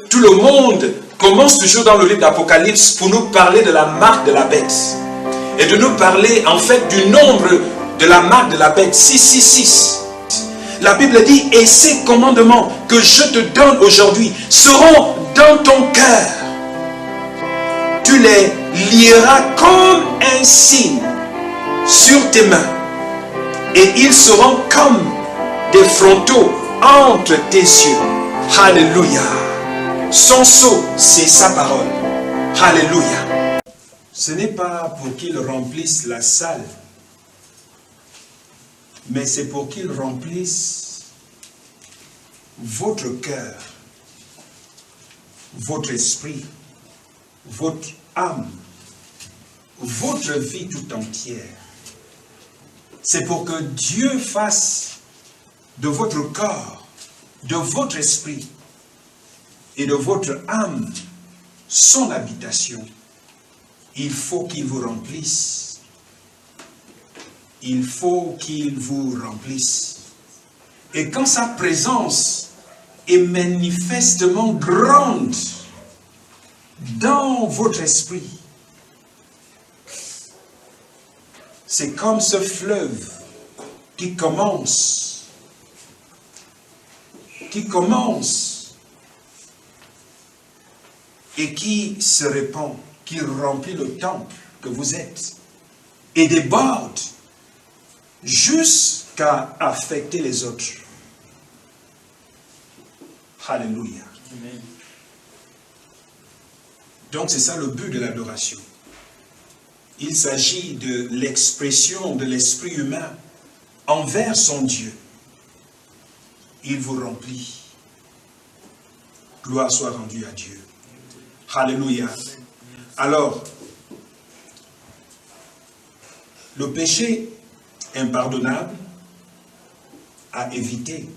Tout le monde commence toujours dans le livre d'Apocalypse pour nous parler de la marque de la bête. Et de nous parler en fait du nombre de la marque de la bête, 666. La Bible dit, et ces commandements que je te donne aujourd'hui seront dans ton cœur. Tu les lieras comme un signe sur tes mains. Et ils seront comme des frontaux entre tes yeux. Alléluia. Son sceau, c'est sa parole. Alléluia. Ce n'est pas pour qu'il remplisse la salle, mais c'est pour qu'il remplisse votre cœur, votre esprit, votre âme, votre vie tout entière. C'est pour que Dieu fasse de votre corps, de votre esprit et de votre âme son habitation. Il faut qu'il vous remplisse. Il faut qu'il vous remplisse. Et quand sa présence est manifestement grande dans votre esprit, c'est comme ce fleuve qui commence et qui se répand, qui remplit le temple que vous êtes et déborde jusqu'à affecter les autres. Alléluia. Amen. Donc c'est ça le but de l'adoration. Il s'agit de l'expression de l'esprit humain envers son Dieu. Il vous remplit. Gloire soit rendue à Dieu. Alléluia. Alors, le péché impardonnable à éviter,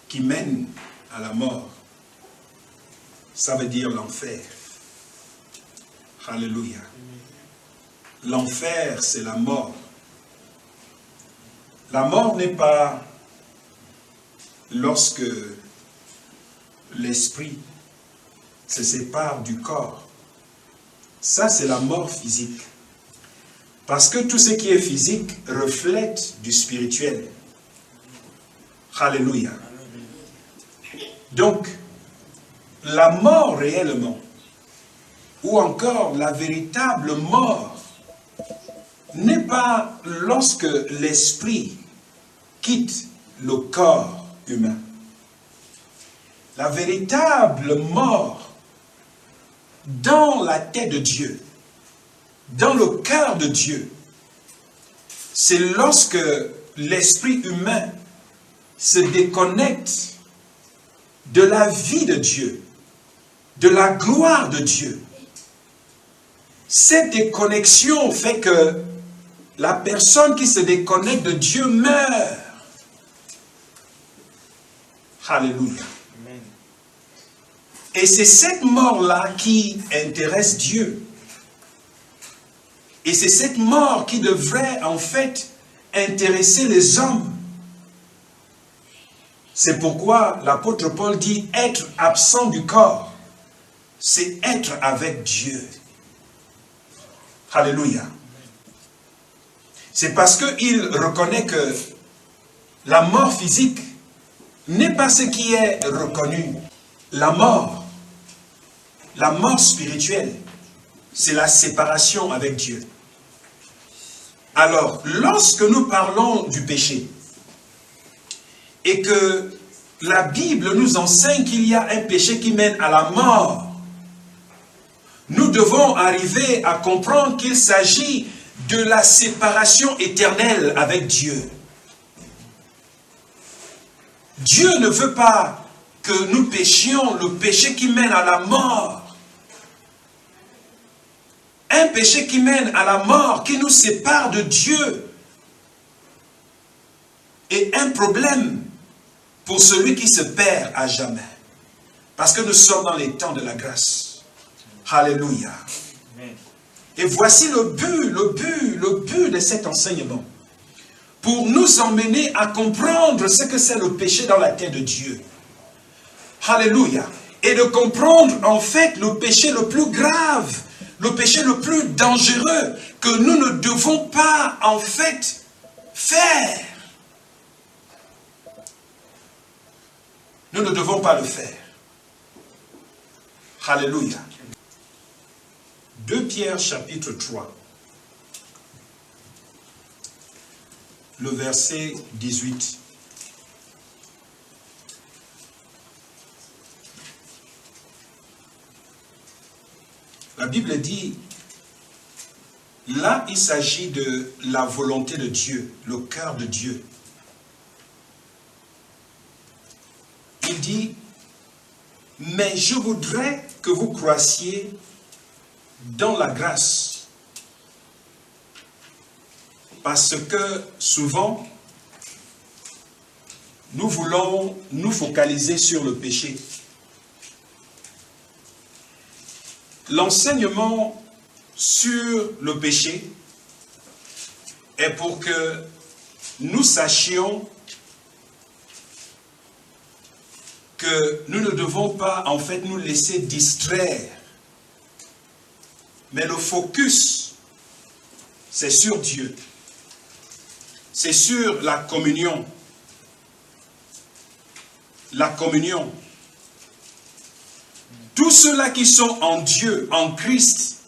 qui mène à la mort, ça veut dire l'enfer. Alléluia. L'enfer, c'est la mort. La mort n'est pas lorsque l'esprit se sépare du corps. Ça, c'est la mort physique. Parce que tout ce qui est physique reflète du spirituel. Alléluia. Donc, la mort réellement, ou encore la véritable mort, n'est pas lorsque l'esprit quitte le corps humain. La véritable mort dans la tête de Dieu, dans le cœur de Dieu, c'est lorsque l'esprit humain se déconnecte de la vie de Dieu, de la gloire de Dieu. Cette déconnexion fait que la personne qui se déconnecte de Dieu meurt. Alléluia. Amen. Et c'est cette mort-là qui intéresse Dieu. Et c'est cette mort qui devrait en fait intéresser les hommes. C'est pourquoi l'apôtre Paul dit être absent du corps, c'est être avec Dieu. Alléluia. C'est parce qu'il reconnaît que la mort physique n'est pas ce qui est reconnu. La mort spirituelle, c'est la séparation avec Dieu. Alors, lorsque nous parlons du péché, et que la Bible nous enseigne qu'il y a un péché qui mène à la mort, nous devons arriver à comprendre qu'il s'agit de la séparation éternelle avec Dieu. Dieu ne veut pas que nous péchions le péché qui mène à la mort. Un péché qui mène à la mort, qui nous sépare de Dieu, est un problème pour celui qui se perd à jamais. Parce que nous sommes dans les temps de la grâce. Alléluia. Et voici le but de cet enseignement. Pour nous emmener à comprendre ce que c'est le péché dans la tête de Dieu. Alléluia. Et de comprendre en fait le péché le plus grave, le péché le plus dangereux que nous ne devons pas en fait faire. Nous ne devons pas le faire. Alléluia. 2 Pierre chapitre 3. Le verset 18. La Bible dit, là il s'agit de la volonté de Dieu, le cœur de Dieu. Il dit, mais je voudrais que vous croissiez dans la grâce. Parce que souvent, nous voulons nous focaliser sur le péché. L'enseignement sur le péché est pour que nous sachions que nous ne devons pas en fait nous laisser distraire. Mais le focus, c'est sur Dieu. C'est sur la communion. La communion. Tous ceux-là qui sont en Dieu, en Christ,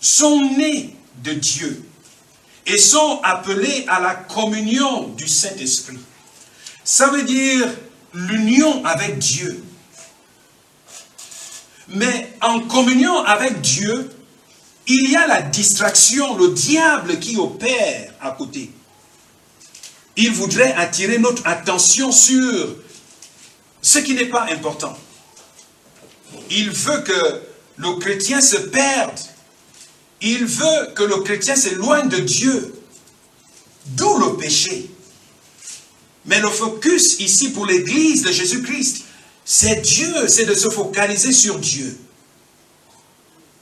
sont nés de Dieu et sont appelés à la communion du Saint-Esprit. Ça veut dire l'union avec Dieu. Mais en communion avec Dieu, il y a la distraction, le diable qui opère à côté. Il voudrait attirer notre attention sur ce qui n'est pas important. Il veut que le chrétien se perde. Il veut que le chrétien s'éloigne de Dieu. D'où le péché. Mais le focus ici pour l'église de Jésus-Christ, c'est Dieu, c'est de se focaliser sur Dieu.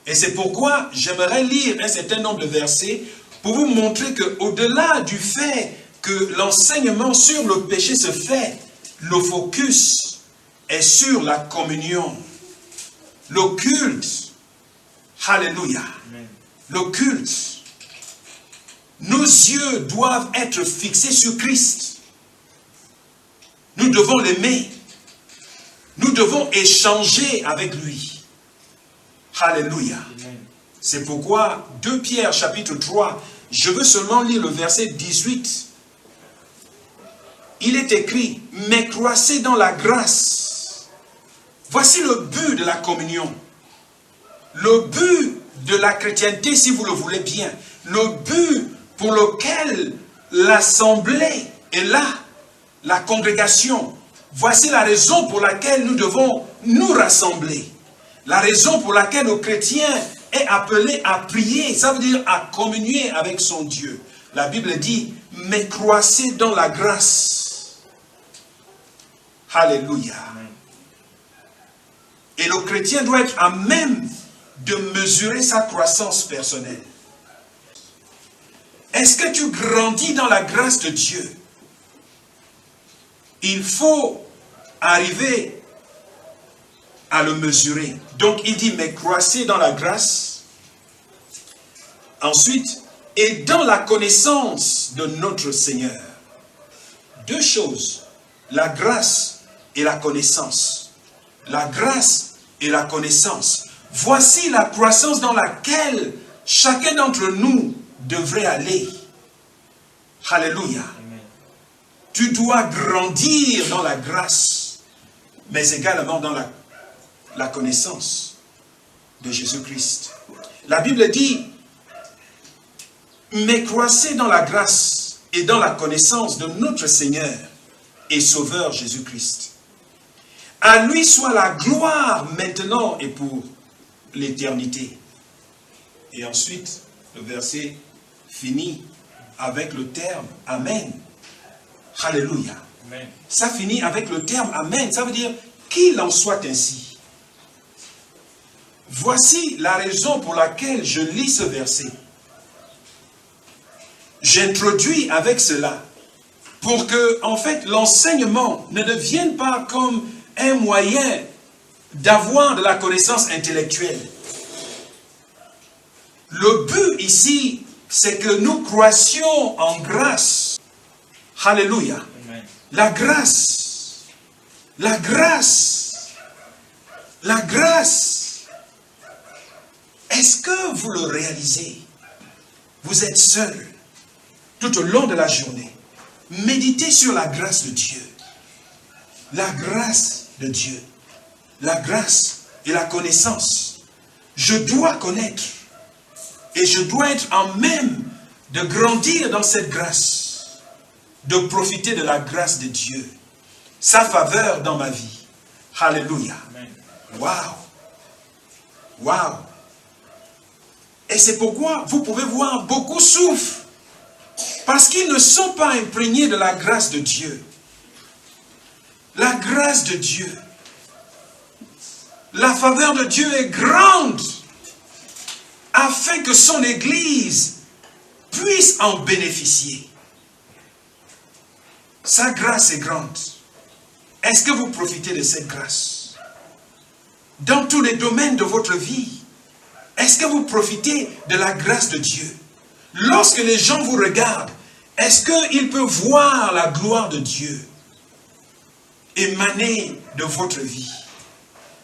Et c'est pourquoi j'aimerais lire un certain nombre de versets pour vous montrer qu'au-delà du fait que l'enseignement sur le péché se fait, le focus est sur la communion. Le culte, alléluia, le culte, nos yeux doivent être fixés sur Christ. Nous devons l'aimer. Nous devons échanger avec lui. Alléluia. C'est pourquoi 2 Pierre chapitre 3, je veux seulement lire le verset 18. Il est écrit, mais croissez dans la grâce. Voici le but de la communion. Le but de la chrétienté, si vous le voulez bien. Le but pour lequel l'assemblée est là, la congrégation. Voici la raison pour laquelle nous devons nous rassembler. La raison pour laquelle le chrétien est appelé à prier, ça veut dire à communier avec son Dieu. La Bible dit, mais croissez dans la grâce. Alléluia. Et le chrétien doit être à même de mesurer sa croissance personnelle. Est-ce que tu grandis dans la grâce de Dieu? Il faut arriver à le mesurer. Donc il dit, mais croissez dans la grâce. Ensuite, et dans la connaissance de notre Seigneur. Deux choses, la grâce et la connaissance. La grâce et la connaissance. Voici la croissance dans laquelle chacun d'entre nous devrait aller. Alléluia. Amen. Tu dois grandir dans la grâce, mais également dans la connaissance de Jésus-Christ. La Bible dit, mais croissez dans la grâce et dans la connaissance de notre Seigneur et Sauveur Jésus-Christ. À lui soit la gloire maintenant et pour l'éternité. Et ensuite, le verset finit avec le terme Amen. Alléluia. Amen. Ça finit avec le terme Amen. Ça veut dire qu'il en soit ainsi. Voici la raison pour laquelle je lis ce verset. J'introduis avec cela pour que, en fait, l'enseignement ne devienne pas comme un moyen d'avoir de la connaissance intellectuelle. Le but ici, c'est que nous croissions en grâce. Alléluia. Amen. La grâce. La grâce. La grâce. Est-ce que vous le réalisez? Vous êtes seul tout au long de la journée. Méditez sur la grâce de Dieu. La grâce de Dieu. La grâce et la connaissance. Je dois connaître. Et je dois être en même de grandir dans cette grâce. De profiter de la grâce de Dieu. Sa faveur dans ma vie. Alléluia. Waouh. Waouh. Et c'est pourquoi vous pouvez voir beaucoup souffrent. Parce qu'ils ne sont pas imprégnés de la grâce de Dieu. La grâce de Dieu. La faveur de Dieu est grande. Afin que son Église puisse en bénéficier. Sa grâce est grande. Est-ce que vous profitez de cette grâce? Dans tous les domaines de votre vie, est-ce que vous profitez de la grâce de Dieu? Lorsque les gens vous regardent, est-ce qu'ils peuvent voir la gloire de Dieu émaner de votre vie,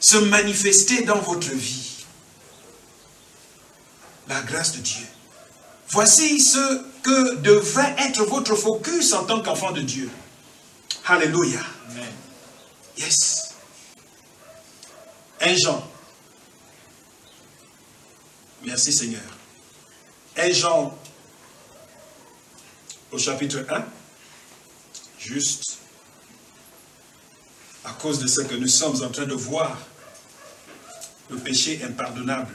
se manifester dans votre vie? La grâce de Dieu. Voici ce que devrait être votre focus en tant qu'enfant de Dieu. Alléluia. Amen. Yes. 1 Jean. Merci Seigneur. 1 Jean au chapitre 1. Juste à cause de ce que nous sommes en train de voir. Le péché impardonnable.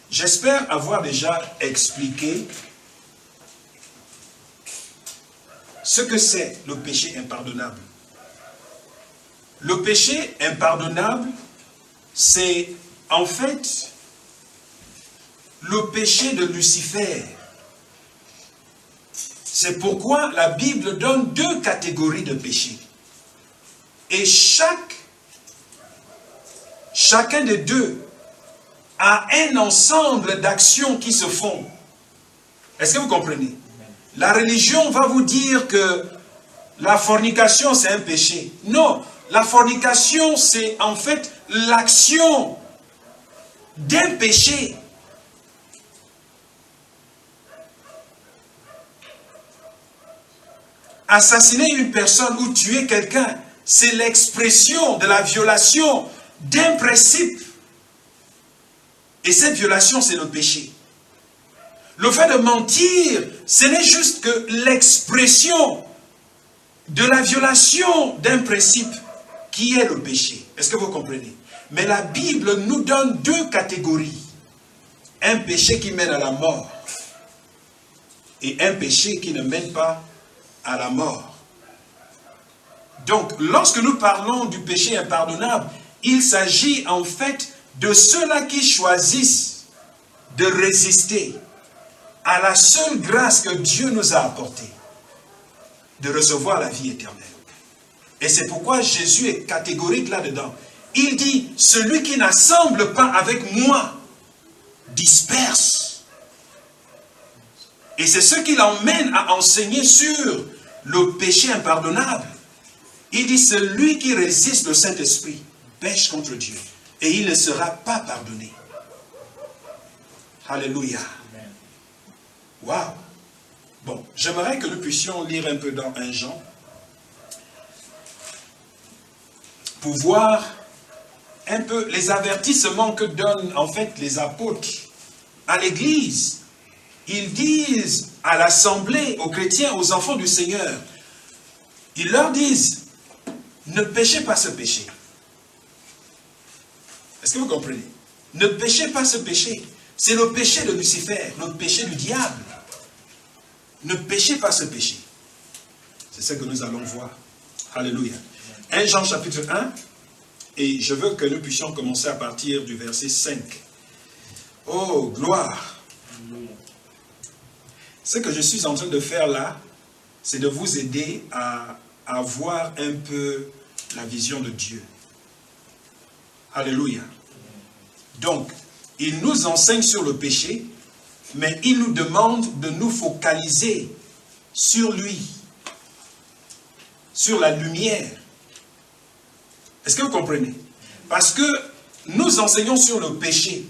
J'espère avoir déjà expliqué ce que c'est le péché impardonnable. Le péché impardonnable, c'est en fait le péché de Lucifer. C'est pourquoi la Bible donne deux catégories de péchés. Et chacun des deux a un ensemble d'actions qui se font. Est-ce que vous comprenez? La religion va vous dire que la fornication c'est un péché. Non, la fornication c'est en fait l'action d'un péché. Assassiner une personne ou tuer quelqu'un, c'est l'expression de la violation d'un principe. Et cette violation, c'est le péché. Le fait de mentir, ce n'est juste que l'expression de la violation d'un principe qui est le péché. Est-ce que vous comprenez? Mais la Bible nous donne deux catégories. Un péché qui mène à la mort et un péché qui ne mène pas à la mort. Donc, lorsque nous parlons du péché impardonnable, il s'agit en fait de ceux-là qui choisissent de résister à la seule grâce que Dieu nous a apportée, de recevoir la vie éternelle. Et c'est pourquoi Jésus est catégorique là-dedans. Il dit, celui qui n'assemble pas avec moi, disperse. Et c'est ce qui l'emmène à enseigner sur le péché impardonnable. Il dit, celui qui résiste au Saint-Esprit pêche contre Dieu. Et il ne sera pas pardonné. Alléluia. Waouh. Bon, j'aimerais que nous puissions lire un peu dans 1 Jean. Pour voir un peu les avertissements que donnent en fait les apôtres à l'église. Ils disent à l'assemblée, aux chrétiens, aux enfants du Seigneur, ils leur disent, ne péchez pas ce péché. Est-ce que vous comprenez? Ne péchez pas ce péché. C'est le péché de Lucifer, le péché du diable. Ne péchez pas ce péché. C'est ce que nous allons voir. Alléluia. 1 Jean chapitre 1. Et je veux que nous puissions commencer à partir du verset 5. Oh, gloire. Ce que je suis en train de faire là, c'est de vous aider à voir un peu la vision de Dieu. Alléluia. Donc, il nous enseigne sur le péché, mais il nous demande de nous focaliser sur lui, sur la lumière. Est-ce que vous comprenez? Parce que nous enseignons sur le péché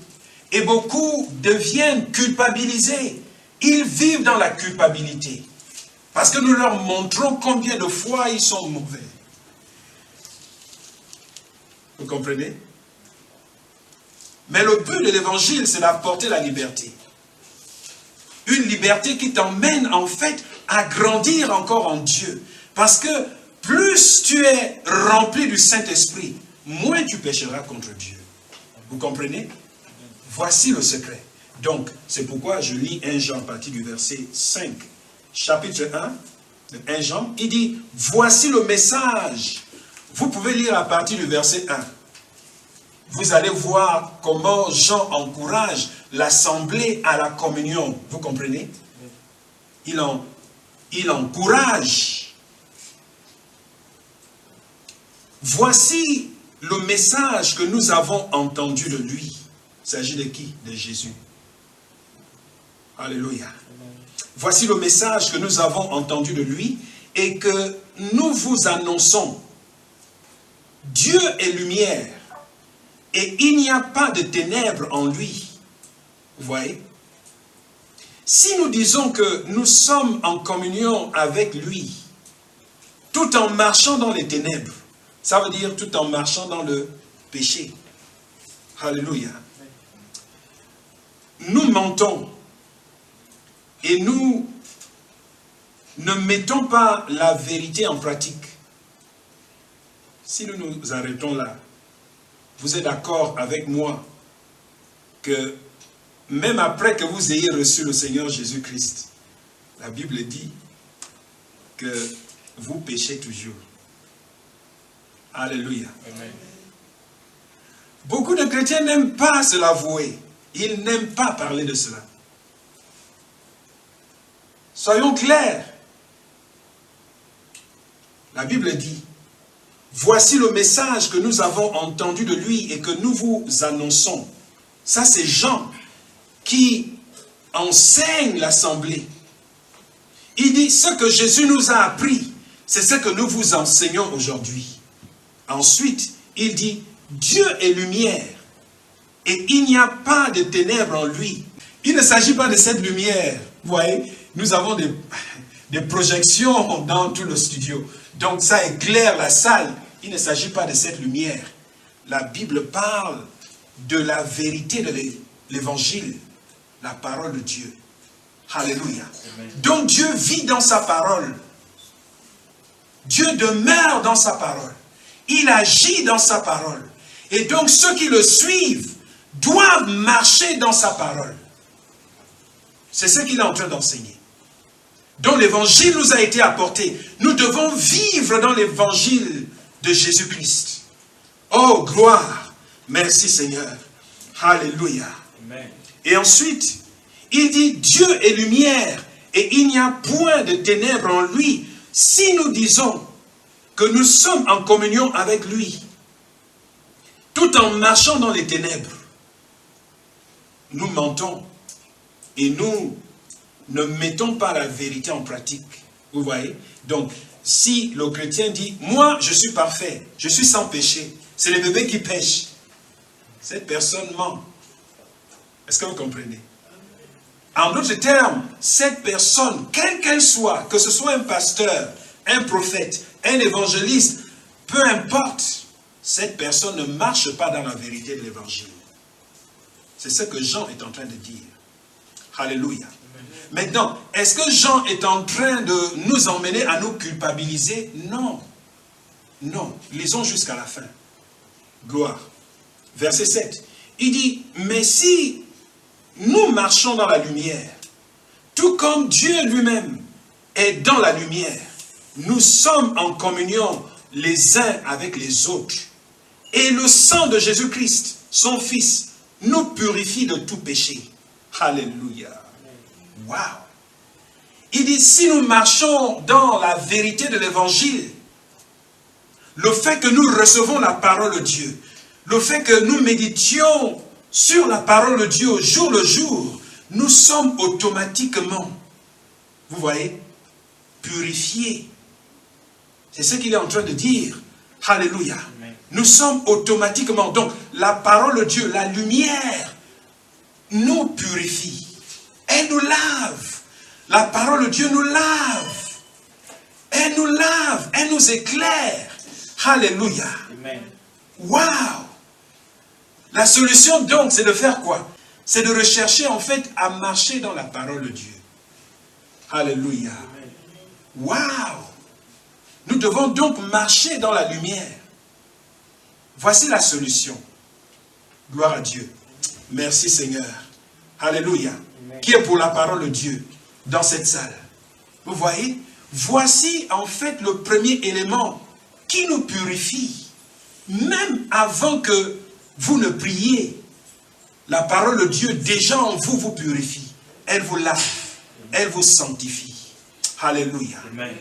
et beaucoup deviennent culpabilisés. Ils vivent dans la culpabilité parce que nous leur montrons combien de fois ils sont mauvais. Vous comprenez? Mais le but de l'évangile, c'est d'apporter la liberté. Une liberté qui t'emmène en fait à grandir encore en Dieu. Parce que plus tu es rempli du Saint-Esprit, moins tu pécheras contre Dieu. Vous comprenez? Voici le secret. Donc, c'est pourquoi je lis 1 Jean à partir du verset 5. Chapitre 1, de 1 Jean, il dit, voici le message. Vous pouvez lire à partir du verset 1. Vous allez voir comment Jean encourage l'assemblée à la communion. Vous comprenez? Il encourage. Voici le message que nous avons entendu de lui. Il s'agit de qui? De Jésus. Alléluia. Voici le message que nous avons entendu de lui et que nous vous annonçons. Dieu est lumière et il n'y a pas de ténèbres en lui. Vous voyez? Si nous disons que nous sommes en communion avec lui, tout en marchant dans les ténèbres, ça veut dire tout en marchant dans le péché. Alléluia. Nous mentons et nous ne mettons pas la vérité en pratique. Si nous nous arrêtons là, vous êtes d'accord avec moi que même après que vous ayez reçu le Seigneur Jésus-Christ, la Bible dit que vous péchez toujours. Alléluia. Amen. Beaucoup de chrétiens n'aiment pas se l'avouer. Ils n'aiment pas parler de cela. Soyons clairs. La Bible dit, voici le message que nous avons entendu de lui et que nous vous annonçons. Ça, c'est Jean qui enseigne l'assemblée. Il dit, ce que Jésus nous a appris, c'est ce que nous vous enseignons aujourd'hui. Ensuite, il dit, Dieu est lumière et il n'y a pas de ténèbres en lui. Il ne s'agit pas de cette lumière. Vous voyez, nous avons des projections dans tout le studio. Donc ça éclaire la salle. Il ne s'agit pas de cette lumière. La Bible parle de la vérité de l'évangile, la parole de Dieu. Alléluia. Amen. Donc Dieu vit dans sa parole. Dieu demeure dans sa parole. Il agit dans sa parole. Et donc ceux qui le suivent doivent marcher dans sa parole. C'est ce qu'il est en train d'enseigner. Donc l'évangile nous a été apporté. Nous devons vivre dans l'évangile de Jésus-Christ. Oh, gloire! Merci Seigneur. Alléluia. Amen. Et ensuite, il dit, Dieu est lumière et il n'y a point de ténèbres en lui. Si nous disons que nous sommes en communion avec lui, tout en marchant dans les ténèbres, nous mentons et nous ne mettons pas la vérité en pratique. Vous voyez? Donc, si le chrétien dit, moi je suis parfait, je suis sans péché, c'est les bébés qui pêchent, cette personne ment. Est-ce que vous comprenez? En d'autres termes, cette personne, quelle qu'elle soit, que ce soit un pasteur, un prophète, un évangéliste, peu importe, cette personne ne marche pas dans la vérité de l'évangile. C'est ce que Jean est en train de dire. Alléluia. Maintenant, est-ce que Jean est en train de nous emmener à nous culpabiliser? Non. Non. Lisons jusqu'à la fin. Gloire. Verset 7. Il dit, mais si nous marchons dans la lumière, tout comme Dieu lui-même est dans la lumière, nous sommes en communion les uns avec les autres. Et le sang de Jésus-Christ, son Fils, nous purifie de tout péché. Alléluia. Wow. Il dit, si nous marchons dans la vérité de l'évangile, le fait que nous recevons la parole de Dieu, le fait que nous méditions sur la parole de Dieu au jour le jour, nous sommes automatiquement, vous voyez, purifiés. C'est ce qu'il est en train de dire. Alléluia. Amen. Nous sommes automatiquement, donc la parole de Dieu, la lumière, nous purifie. Elle nous lave. La parole de Dieu nous lave. Elle nous lave. Elle nous éclaire. Alléluia. Waouh. La solution donc, c'est de faire quoi? C'est de rechercher en fait à marcher dans la parole de Dieu. Alléluia. Waouh. Nous devons donc marcher dans la lumière. Voici la solution. Gloire à Dieu. Merci Seigneur. Alléluia. Amen. Qui est pour la parole de Dieu dans cette salle? Vous voyez? Voici en fait le premier élément qui nous purifie. Même avant que vous ne priez, la parole de Dieu déjà en vous vous purifie. Elle vous lave. Elle vous sanctifie. Alléluia. Amen.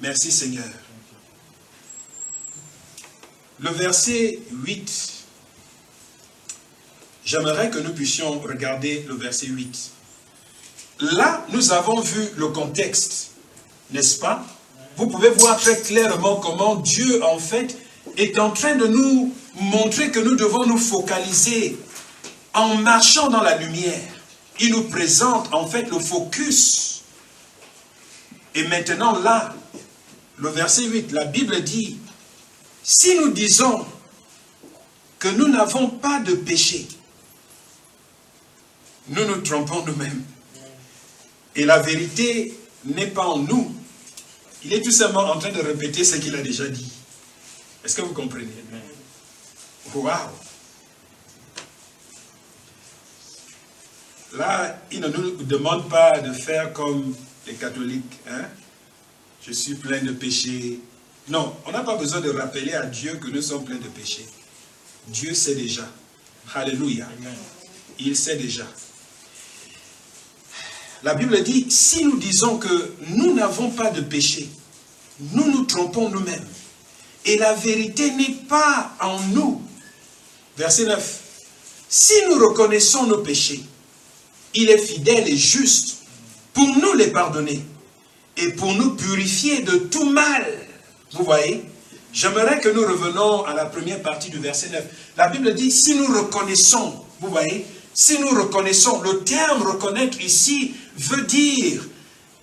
Merci Seigneur. Le verset 8. J'aimerais que nous puissions regarder le verset 8. Là, nous avons vu le contexte, n'est-ce pas? Vous pouvez voir très clairement comment Dieu, en fait, est en train de nous montrer que nous devons nous focaliser en marchant dans la lumière. Il nous présente, en fait, le focus. Et maintenant, là, le verset 8, la Bible dit, si nous disons que nous n'avons pas de péché, nous nous trompons nous-mêmes. Et la vérité n'est pas en nous. Il est tout simplement en train de répéter ce qu'il a déjà dit. Est-ce que vous comprenez? Waouh! Là, il ne nous demande pas de faire comme les catholiques. Hein? Je suis plein de péchés. Non, on n'a pas besoin de rappeler à Dieu que nous sommes pleins de péchés. Dieu sait déjà. Alléluia. Amen. Il sait déjà. La Bible dit, si nous disons que nous n'avons pas de péché, nous nous trompons nous-mêmes. Et la vérité n'est pas en nous. Verset 9. Si nous reconnaissons nos péchés, il est fidèle et juste pour nous les pardonner et pour nous purifier de tout mal. Vous voyez? J'aimerais que nous revenions à la première partie du verset 9. La Bible dit, si nous reconnaissons, vous voyez, si nous reconnaissons, le terme reconnaître ici veut dire,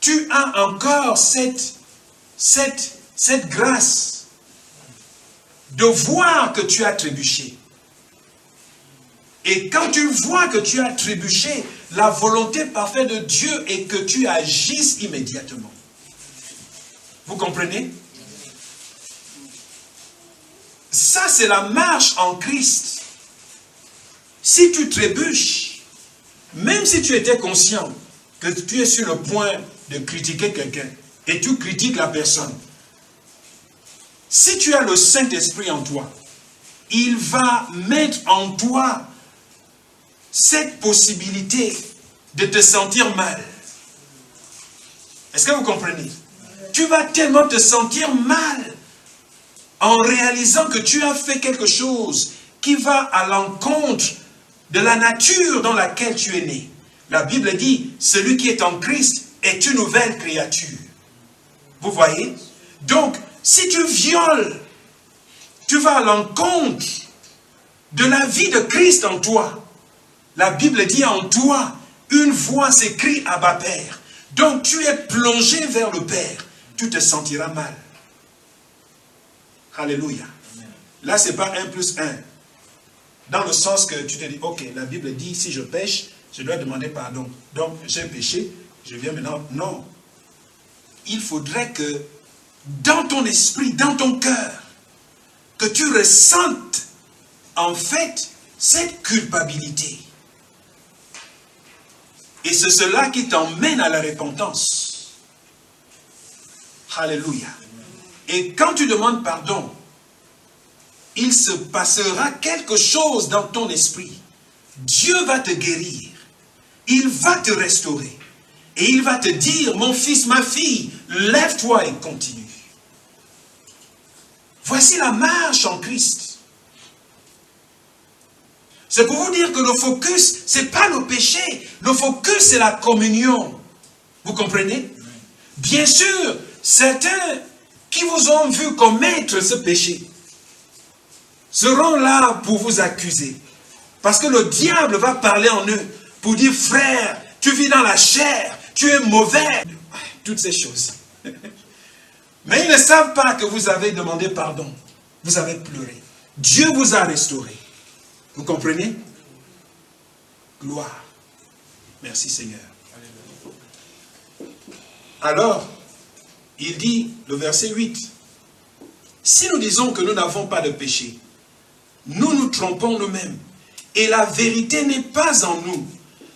tu as encore cette grâce de voir que tu as trébuché. Et quand tu vois que tu as trébuché, la volonté parfaite de Dieu est que tu agisses immédiatement. Vous comprenez? Ça, c'est la marche en Christ. Si tu trébuches, même si tu étais conscient que tu es sur le point de critiquer quelqu'un, et tu critiques la personne, si tu as le Saint-Esprit en toi, il va mettre en toi cette possibilité de te sentir mal. Est-ce que vous comprenez? Tu vas tellement te sentir mal en réalisant que tu as fait quelque chose qui va à l'encontre de la nature dans laquelle tu es né. La Bible dit, celui qui est en Christ est une nouvelle créature. Vous voyez? Donc, si tu violes, tu vas à l'encontre de la vie de Christ en toi. La Bible dit en toi, une voix s'écrie Abba Père. Donc, tu es plongé vers le Père. Tu te sentiras mal. Alléluia. Là, ce n'est pas 1 plus 1. Dans le sens que tu te dis, ok, la Bible dit, si je pêche, je dois demander pardon. Donc, j'ai péché, je viens maintenant. Non. Il faudrait que, dans ton esprit, dans ton cœur, que tu ressentes, en fait, cette culpabilité. Et c'est cela qui t'emmène à la repentance. Alléluia. Et quand tu demandes pardon, il se passera quelque chose dans ton esprit. Dieu va te guérir. Il va te restaurer. Et il va te dire, mon fils, ma fille, lève-toi et continue. Voici la marche en Christ. C'est pour vous dire que le focus, ce n'est pas le péché. Le focus, c'est la communion. Vous comprenez? Bien sûr, certains qui vous ont vu commettre ce péché seront là pour vous accuser. Parce que le diable va parler en eux pour dire, frère, tu vis dans la chair, tu es mauvais. Toutes ces choses. Mais ils ne savent pas que vous avez demandé pardon. Vous avez pleuré. Dieu vous a restauré. Vous comprenez? Gloire. Merci Seigneur. Alors, il dit, le verset 8, si nous disons que nous n'avons pas de péché, nous nous trompons nous-mêmes, et la vérité n'est pas en nous.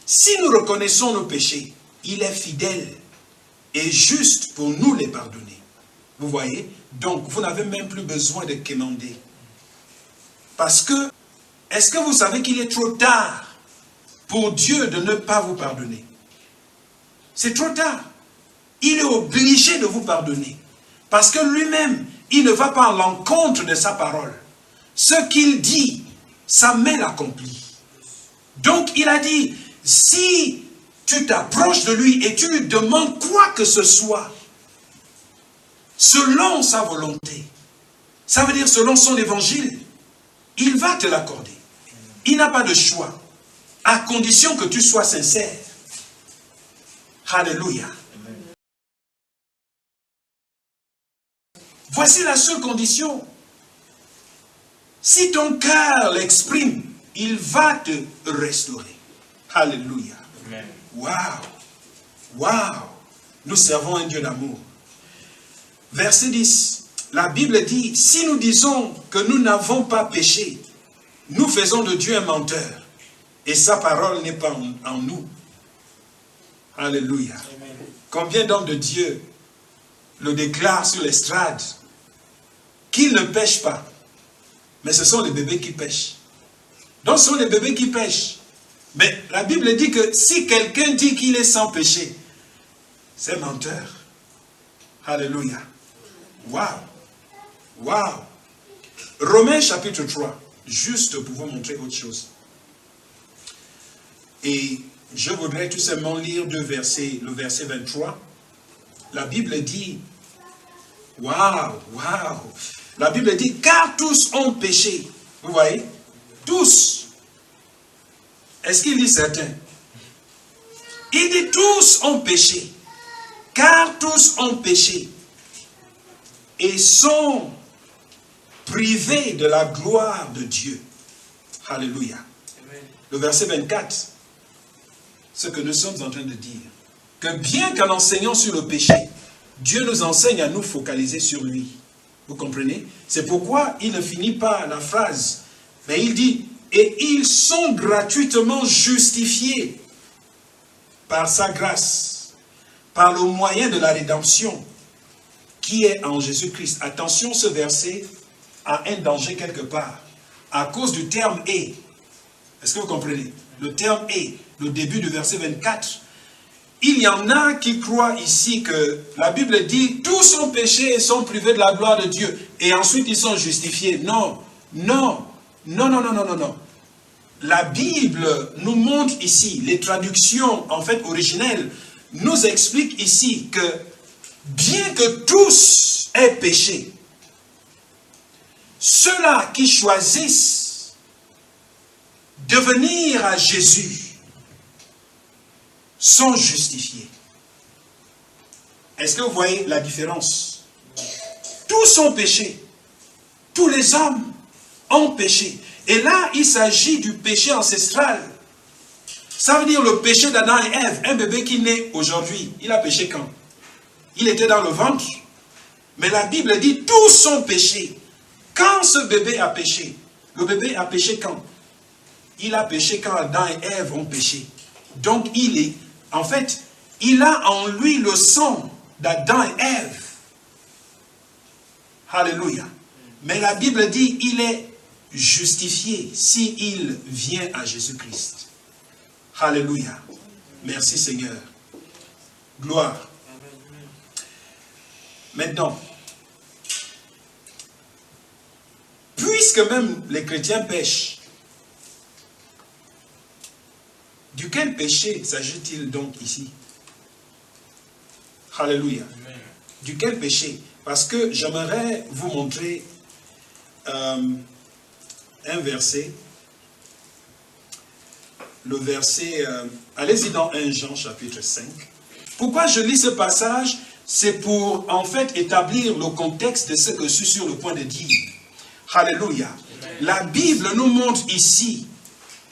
Si nous reconnaissons nos péchés, il est fidèle et juste pour nous les pardonner. Vous voyez? Donc, vous n'avez même plus besoin de quémander. Parce que, est-ce que vous savez qu'il est trop tard pour Dieu de ne pas vous pardonner? C'est trop tard. Il est obligé de vous pardonner. Parce que lui-même, il ne va pas à l'encontre de sa parole. Ce qu'il dit, sa main l'accomplit. Donc, il a dit, si tu t'approches de lui et tu lui demandes quoi que ce soit, selon sa volonté, ça veut dire selon son évangile, il va te l'accorder. Il n'a pas de choix, à condition que tu sois sincère. Alléluia. Voici la seule condition. Si ton cœur l'exprime, il va te restaurer. Alléluia. Waouh. Waouh. Nous servons un Dieu d'amour. Verset 10. La Bible dit, si nous disons que nous n'avons pas péché, nous faisons de Dieu un menteur. Et sa parole n'est pas en nous. Alléluia. Amen. Combien d'hommes de Dieu le déclarent sur l'estrade qu'ils ne pêchent pas. Mais ce sont les bébés qui pêchent. Donc ce sont les bébés qui pêchent. Mais la Bible dit que si quelqu'un dit qu'il est sans péché, c'est menteur. Alléluia. Waouh. Waouh. Romains chapitre 3. Juste pour vous montrer autre chose. Et je voudrais tout simplement lire deux versets. Le verset 23. La Bible dit, waouh, waouh. La Bible dit, car tous ont péché. Vous voyez? Tous. Est-ce qu'il dit certains? Il dit tous ont péché. Car tous ont péché. Et sont privés de la gloire de Dieu. Alléluia. Amen. Le verset 24. Ce que nous sommes en train de dire. Que bien qu'en enseignant sur le péché, Dieu nous enseigne à nous focaliser sur lui. Vous comprenez? C'est pourquoi il ne finit pas la phrase. Mais il dit, et ils sont gratuitement justifiés par sa grâce, par le moyen de la rédemption qui est en Jésus-Christ. Attention, ce verset a un danger quelque part. À cause du terme « et ». Est-ce que vous comprenez? Le terme « et », le début du verset 24. Il y en a qui croient ici que la Bible dit « tous ont péché et sont privés de la gloire de Dieu » et ensuite ils sont justifiés. Non, non, non, non, non, non, non, non. La Bible nous montre ici, les traductions en fait originelles, nous expliquent ici que bien que tous aient péché, ceux-là qui choisissent de venir à Jésus sont justifiés. Est-ce que vous voyez la différence? Tous ont péché. Tous les hommes ont péché. Et là, il s'agit du péché ancestral. Ça veut dire le péché d'Adam et Ève. Un bébé qui naît aujourd'hui, il a péché quand? Il était dans le ventre. Mais la Bible dit, tous ont péché. Quand ce bébé a péché, le bébé a péché quand? Il a péché quand Adam et Ève ont péché. Donc il est, en fait, il a en lui le sang d'Adam et Ève. Alléluia. Mais la Bible dit, il est justifié s'il vient à Jésus-Christ. Alléluia. Merci Seigneur. Gloire. Maintenant, puisque même les chrétiens pêchent, duquel péché s'agit-il donc ici? Alléluia. Duquel péché? Parce que j'aimerais vous montrer un verset. Le verset, allez-y dans 1 Jean chapitre 5. Pourquoi je lis ce passage? C'est pour en fait établir le contexte de ce que je suis sur le point de dire. Alléluia. La Bible nous montre ici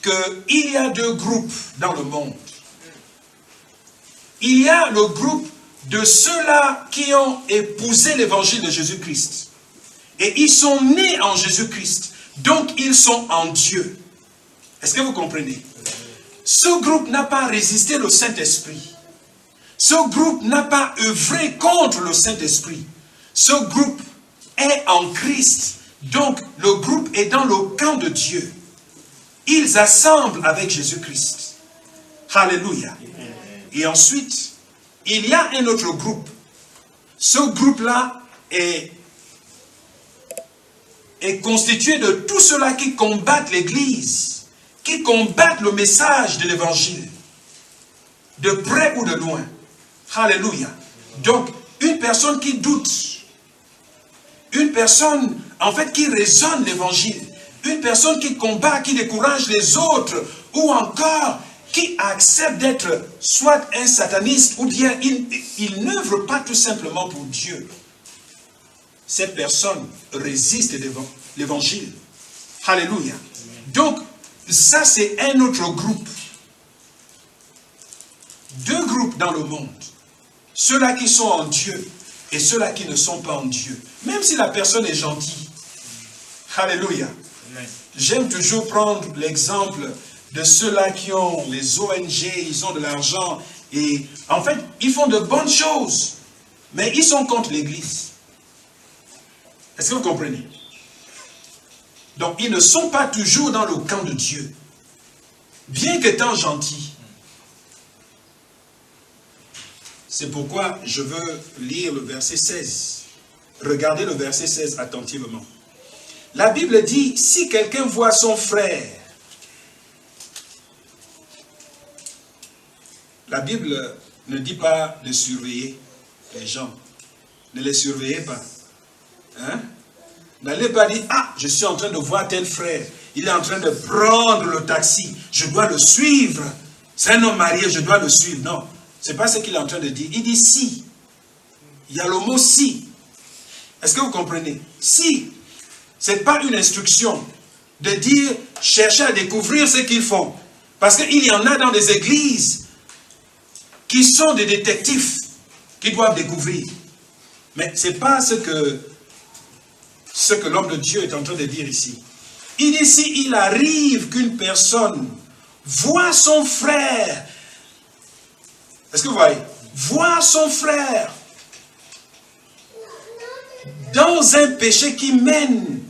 qu'il y a deux groupes dans le monde. Il y a le groupe de ceux-là qui ont épousé l'évangile de Jésus-Christ. Et ils sont nés en Jésus-Christ. Donc ils sont en Dieu. Est-ce que vous comprenez? Ce groupe n'a pas résisté au Saint-Esprit. Ce groupe n'a pas œuvré contre le Saint-Esprit. Ce groupe est en Christ. Donc le groupe est dans le camp de Dieu. Ils assemblent avec Jésus-Christ. Alléluia. Et ensuite, il y a un autre groupe. Ce groupe-là est constitué de tous ceux-là qui combattent l'Église, qui combattent le message de l'Évangile, de près ou de loin. Alléluia. Donc, une personne qui doute, une personne, en fait, qui raisonne l'Évangile, une personne qui combat, qui décourage les autres, ou encore qui accepte d'être soit un sataniste, ou bien il n'œuvre pas tout simplement pour Dieu. Cette personne résiste l'Évangile. Alléluia. Donc, ça c'est un autre groupe. Deux groupes dans le monde. Ceux-là qui sont en Dieu et ceux-là qui ne sont pas en Dieu. Même si la personne est gentille. Alléluia. J'aime toujours prendre l'exemple de ceux-là qui ont les ONG, ils ont de l'argent, et en fait, ils font de bonnes choses, mais ils sont contre l'Église. Est-ce que vous comprenez? Donc, ils ne sont pas toujours dans le camp de Dieu, bien qu'étant gentils. C'est pourquoi je veux lire le verset 16. Regardez le verset 16 attentivement. La Bible dit, si quelqu'un voit son frère, la Bible ne dit pas de surveiller les gens. Ne les surveillez pas. Hein? N'allez pas dire, ah, je suis en train de voir tel frère. Il est en train de prendre le taxi. Je dois le suivre. C'est un homme marié, je dois le suivre. Non, ce n'est pas ce qu'il est en train de dire. Il dit si. Il y a le mot si. Est-ce que vous comprenez? Si. Ce n'est pas une instruction de dire, cherchez à découvrir ce qu'ils font. Parce qu'il y en a dans des églises qui sont des détectives qui doivent découvrir. Mais ce n'est pas ce que l'homme de Dieu est en train de dire ici. Il dit, si il arrive qu'une personne voit son frère, est-ce que vous voyez? Voit son frère dans un péché qui mène,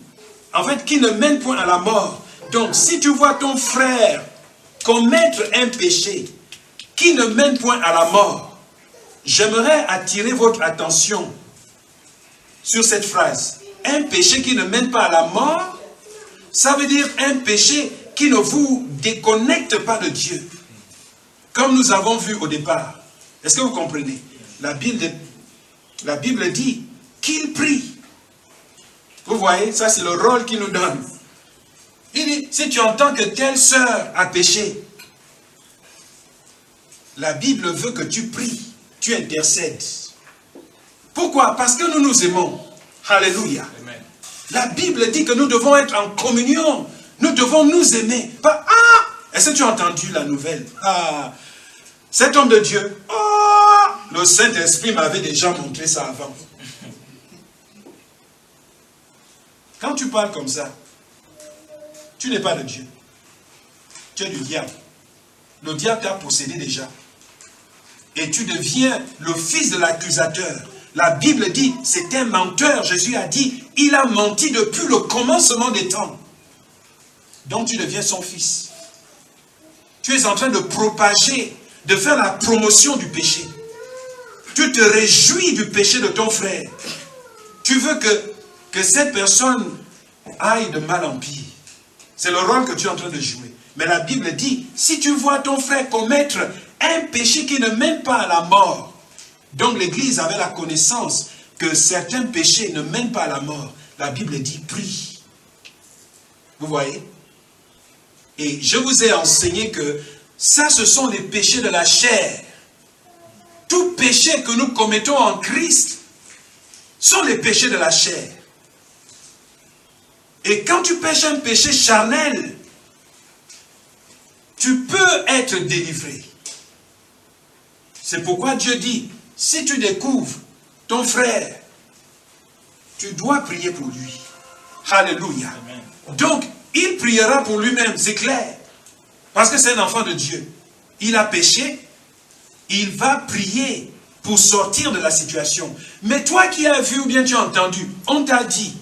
en fait, qui ne mène point à la mort. Donc, si tu vois ton frère commettre un péché qui ne mène point à la mort, j'aimerais attirer votre attention sur cette phrase. Un péché qui ne mène pas à la mort, ça veut dire un péché qui ne vous déconnecte pas de Dieu. Comme nous avons vu au départ. Est-ce que vous comprenez? La Bible dit qu'il prie. Vous voyez, ça c'est le rôle qu'il nous donne. Il dit, si tu entends que telle sœur a péché, la Bible veut que tu pries, tu intercèdes. Pourquoi? Parce que nous nous aimons. Alléluia. Amen. La Bible dit que nous devons être en communion. Nous devons nous aimer. Pas, ah, est-ce que tu as entendu la nouvelle? Ah, cet homme de Dieu, ah, le Saint-Esprit m'avait déjà montré ça avant. Quand tu parles comme ça, tu n'es pas de Dieu. Tu es du diable. Le diable t'a possédé déjà. Et tu deviens le fils de l'accusateur. La Bible dit, c'est un menteur. Jésus a dit, il a menti depuis le commencement des temps. Donc tu deviens son fils. Tu es en train de propager, de faire la promotion du péché. Tu te réjouis du péché de ton frère. Tu veux que cette personne aille de mal en pire. C'est le rôle que tu es en train de jouer. Mais la Bible dit, si tu vois ton frère commettre un péché qui ne mène pas à la mort, donc l'Église avait la connaissance que certains péchés ne mènent pas à la mort, la Bible dit, prie. Vous voyez? Et je vous ai enseigné que ça, ce sont les péchés de la chair. Tout péché que nous commettons en Christ sont les péchés de la chair. Et quand tu pêches un péché charnel, tu peux être délivré. C'est pourquoi Dieu dit, si tu découvres ton frère, tu dois prier pour lui. Alléluia. Donc, il priera pour lui-même, c'est clair. Parce que c'est un enfant de Dieu. Il a péché, il va prier pour sortir de la situation. Mais toi qui as vu ou bien tu as entendu, on t'a dit,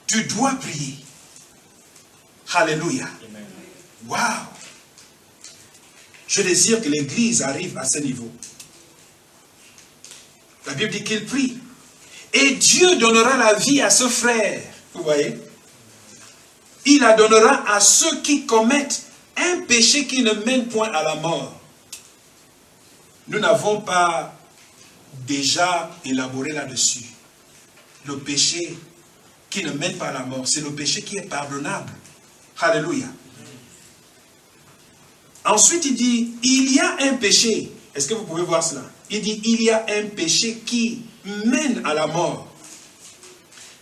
tu dois prier. Alléluia. Waouh. Je désire que l'Église arrive à ce niveau. La Bible dit qu'il prie. Et Dieu donnera la vie à ce frère. Vous voyez? Il la donnera à ceux qui commettent un péché qui ne mène point à la mort. Nous n'avons pas déjà élaboré là-dessus. Le péché qui ne mène pas à la mort, c'est le péché qui est pardonnable. Alléluia. Ensuite, il dit, il y a un péché. Est-ce que vous pouvez voir cela? Il dit, il y a un péché qui mène à la mort.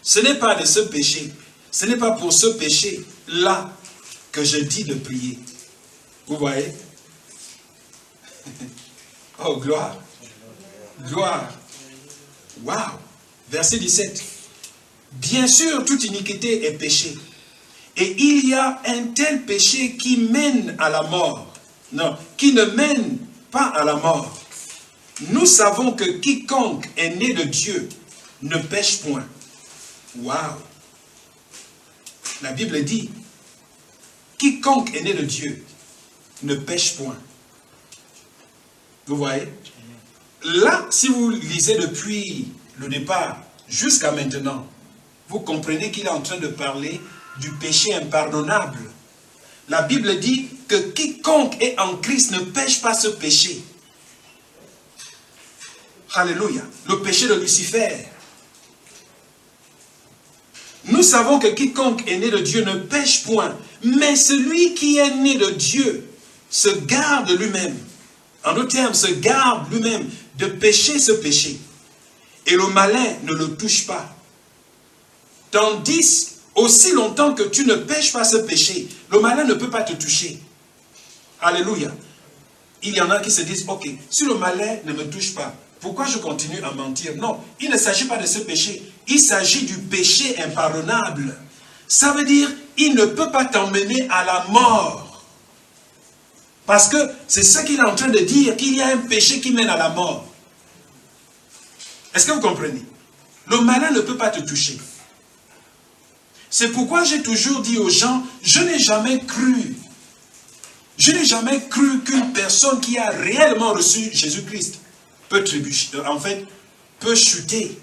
Ce n'est pas de ce péché. Ce n'est pas pour ce péché-là que je dis de prier. Vous voyez? Oh, gloire. Gloire. Waouh. Verset 17. Bien sûr, toute iniquité est péché. Et il y a un tel péché qui mène à la mort. Non, qui ne mène pas à la mort. Nous savons que quiconque est né de Dieu ne pêche point. Waouh. La Bible dit, quiconque est né de Dieu ne pêche point. Vous voyez? Là, si vous lisez depuis le départ jusqu'à maintenant, vous comprenez qu'il est en train de parler du péché impardonnable. La Bible dit que quiconque est en Christ ne pêche pas ce péché. Alléluia. Le péché de Lucifer. Nous savons que quiconque est né de Dieu ne pêche point. Mais celui qui est né de Dieu se garde lui-même. En d'autres termes, se garde lui-même de pécher ce péché. Et le malin ne le touche pas. Tandis, aussi longtemps que tu ne pêches pas ce péché, le malin ne peut pas te toucher. Alléluia. Il y en a qui se disent, ok, si le malin ne me touche pas, pourquoi je continue à mentir? Non, il ne s'agit pas de ce péché. Il s'agit du péché impardonnable. Ça veut dire, il ne peut pas t'emmener à la mort. Parce que c'est ce qu'il est en train de dire, qu'il y a un péché qui mène à la mort. Est-ce que vous comprenez? Le malin ne peut pas te toucher. C'est pourquoi j'ai toujours dit aux gens, je n'ai jamais cru qu'une personne qui a réellement reçu Jésus-Christ peut trébucher, en fait, peut chuter.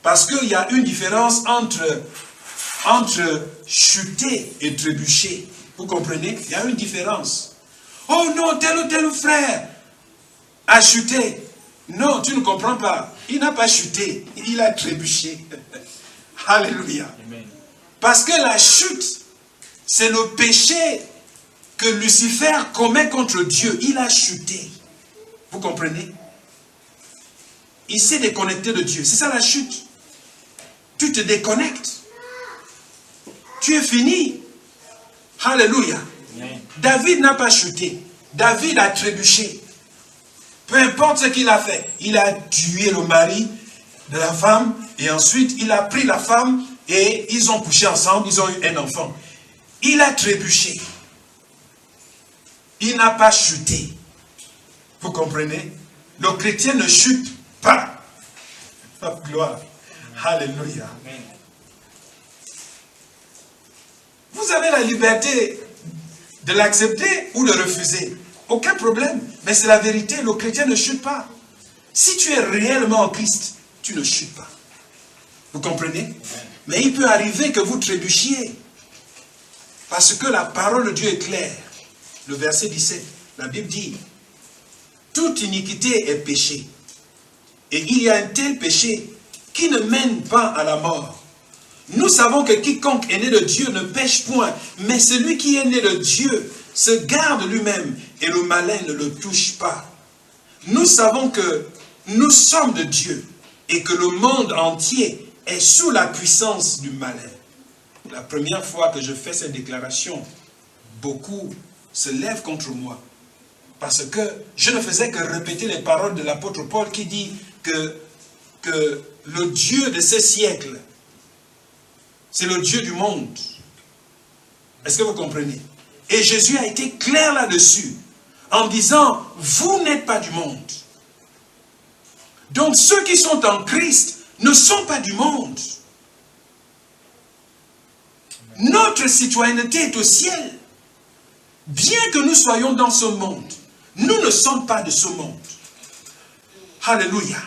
Parce qu'il y a une différence entre chuter et trébucher. Vous comprenez? Il y a une différence. Oh non, tel ou tel frère a chuté. Non, tu ne comprends pas. Il n'a pas chuté, il a trébuché. Alléluia. Amen. Parce que la chute, c'est le péché que Lucifer commet contre Dieu. Il a chuté. Vous comprenez? Il s'est déconnecté de Dieu. C'est ça la chute. Tu te déconnectes. Tu es fini. Alléluia. Amen. David n'a pas chuté. David a trébuché. Peu importe ce qu'il a fait. Il a tué le mari de la femme. Et ensuite, il a pris la femme. Et ils ont couché ensemble. Ils ont eu un enfant. Il a trébuché. Il n'a pas chuté. Vous comprenez? Le chrétien ne chute pas. Oh, gloire. Alléluia. Amen. Vous avez la liberté de l'accepter ou de refuser. Aucun problème. Mais c'est la vérité. Le chrétien ne chute pas. Si tu es réellement en Christ, tu ne chutes pas. Vous comprenez? Mais il peut arriver que vous trébuchiez. Parce que la parole de Dieu est claire. Le verset 17, la Bible dit, toute iniquité est péché. Et il y a un tel péché qui ne mène pas à la mort. Nous savons que quiconque est né de Dieu ne pêche point, mais celui qui est né de Dieu se garde lui-même et le malin ne le touche pas. Nous savons que nous sommes de Dieu et que le monde entier est sous la puissance du malin. La première fois que je fais cette déclaration, beaucoup se lèvent contre moi. Parce que je ne faisais que répéter les paroles de l'apôtre Paul qui dit que le Dieu de ce siècle, c'est le Dieu du monde. Est-ce que vous comprenez? Et Jésus a été clair là-dessus, en disant, vous n'êtes pas du monde. Donc ceux qui sont en Christ ne sont pas du monde. Notre citoyenneté est au ciel. Bien que nous soyons dans ce monde, nous ne sommes pas de ce monde. Alléluia.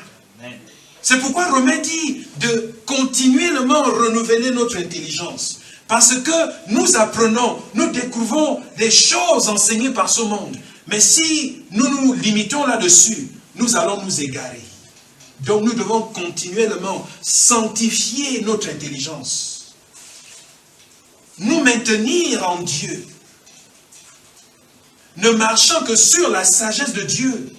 C'est pourquoi Romain dit de continuellement renouveler notre intelligence. Parce que nous apprenons, nous découvrons des choses enseignées par ce monde. Mais si nous nous limitons là-dessus, nous allons nous égarer. Donc nous devons continuellement sanctifier notre intelligence. Nous maintenir en Dieu. Ne marchant que sur la sagesse de Dieu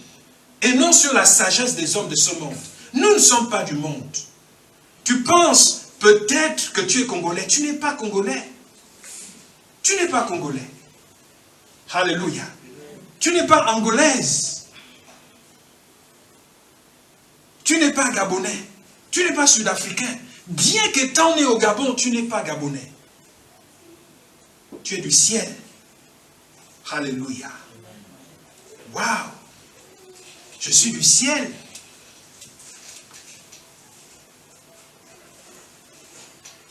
et non sur la sagesse des hommes de ce monde. Nous ne sommes pas du monde. Tu penses peut-être que tu es Congolais. Tu n'es pas Congolais. Tu n'es pas Congolais. Alléluia. Tu n'es pas Angolaise. Tu n'es pas Gabonais. Tu n'es pas Sud-Africain. Bien qu'étant né au Gabon, tu n'es pas Gabonais. Tu es du ciel. Alléluia. Waouh. Je suis du ciel.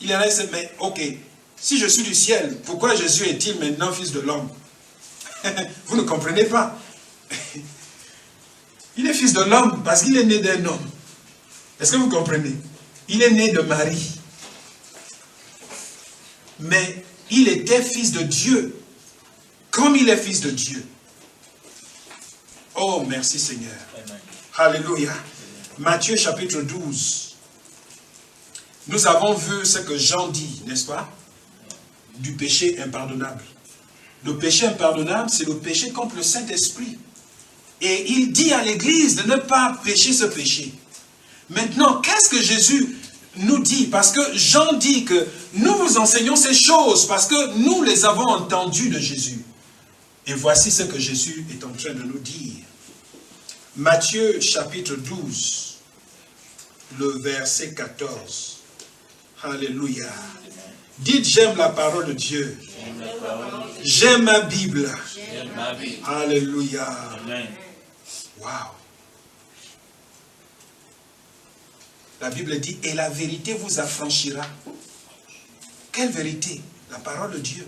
Il y en a qui disent, mais ok, si je suis du ciel, pourquoi Jésus est-il maintenant fils de l'homme? Vous ne comprenez pas. Il est fils de l'homme parce qu'il est né d'un homme. Est-ce que vous comprenez? Il est né de Marie. Mais il était fils de Dieu. Comme il est fils de Dieu. Oh, merci Seigneur. Amen. Alléluia. Matthieu chapitre 12. Nous avons vu ce que Jean dit, n'est-ce pas? Du péché impardonnable. Le péché impardonnable, c'est le péché contre le Saint-Esprit. Et il dit à l'Église de ne pas pécher ce péché. Maintenant, qu'est-ce que Jésus nous dit? Parce que Jean dit que nous vous enseignons ces choses parce que nous les avons entendues de Jésus. Et voici ce que Jésus est en train de nous dire. Matthieu chapitre 12, le verset 14. Alléluia. Dites, j'aime la parole de Dieu. J'aime ma Bible. Alléluia. Waouh. La Bible dit, et la vérité vous affranchira. Quelle vérité? La parole de Dieu.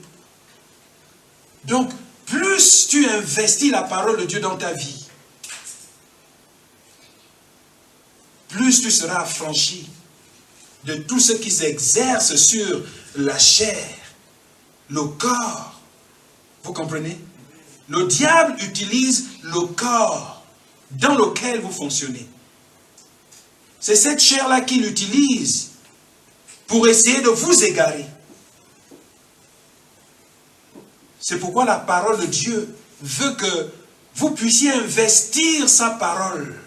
Donc, plus tu investis la parole de Dieu dans ta vie, plus tu seras affranchi de tout ce qui s'exerce sur la chair, le corps. Vous comprenez? Le diable utilise le corps dans lequel vous fonctionnez. C'est cette chair-là qu'il utilise pour essayer de vous égarer. C'est pourquoi la parole de Dieu veut que vous puissiez investir sa parole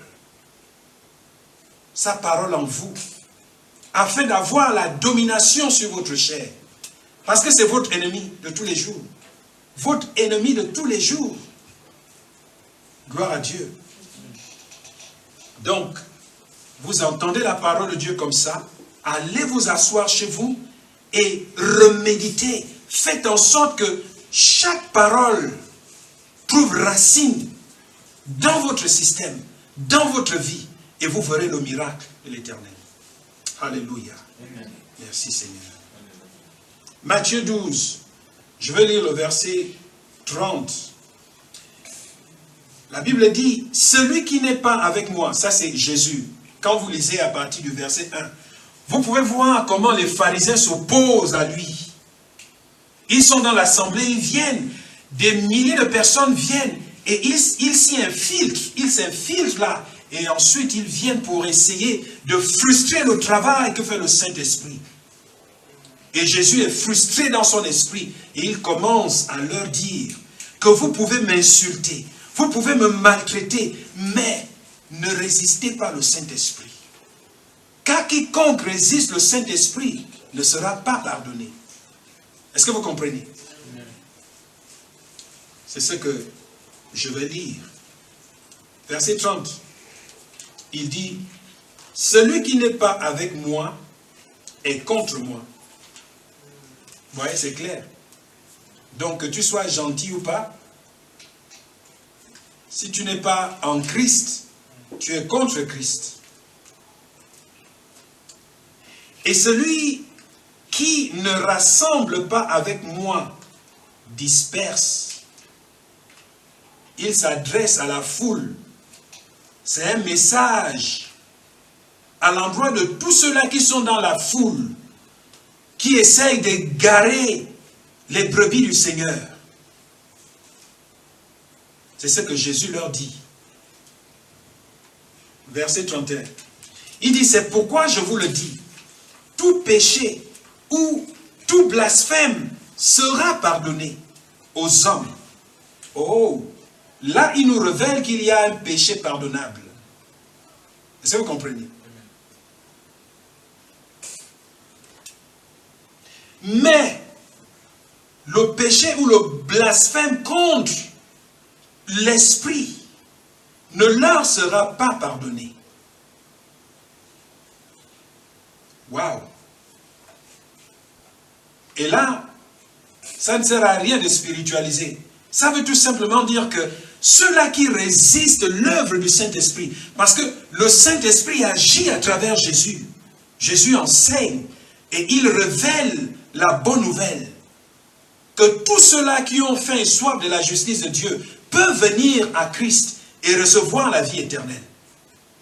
en vous, afin d'avoir la domination sur votre chair. Parce que c'est votre ennemi de tous les jours. Votre ennemi de tous les jours. Gloire à Dieu. Donc, vous entendez la parole de Dieu comme ça, allez vous asseoir chez vous et reméditez. Faites en sorte que chaque parole trouve racine dans votre système, dans votre vie, et vous verrez le miracle de l'Éternel. Alléluia. Amen. Merci Seigneur. Amen. Matthieu 12, je vais lire le verset 30. La Bible dit, celui qui n'est pas avec moi, ça c'est Jésus. Quand vous lisez à partir du verset 1, Vous pouvez voir comment les pharisiens s'opposent à lui. Ils sont dans l'assemblée, ils viennent. Des milliers de personnes viennent. Et ils s'y infiltrent. Ils s'infiltrent là. Et ensuite, ils viennent pour essayer de frustrer le travail que fait le Saint-Esprit. Et Jésus est frustré dans son esprit. Et il commence à leur dire que vous pouvez m'insulter. Vous pouvez me maltraiter. Mais ne résistez pas au Saint-Esprit. Car quiconque résiste le Saint-Esprit ne sera pas pardonné. Est-ce que vous comprenez? C'est ce que je vais lire. Verset 30. Il dit, « Celui qui n'est pas avec moi est contre moi. » Vous voyez, c'est clair. Donc, que tu sois gentil ou pas, si tu n'es pas en Christ, tu es contre Christ. Et celui qui ne rassemble pas avec moi disperse. Il s'adresse à la foule. C'est un message à l'endroit de tous ceux-là qui sont dans la foule, qui essayent d'égarer les brebis du Seigneur. C'est ce que Jésus leur dit. Verset 31. Il dit, c'est pourquoi je vous le dis, tout péché ou tout blasphème sera pardonné aux hommes. Oh, là il nous révèle qu'il y a un péché pardonnable. Est-ce que vous comprenez? Mais le péché ou le blasphème contre l'esprit ne leur sera pas pardonné. Waouh! Et là, ça ne sert à rien de spiritualiser. Ça veut tout simplement dire que ceux-là qui résistent l'œuvre du Saint-Esprit, parce que le Saint-Esprit agit à travers Jésus. Jésus enseigne et il révèle la bonne nouvelle. Que tous ceux-là qui ont faim et soif de la justice de Dieu peuvent venir à Christ et recevoir la vie éternelle.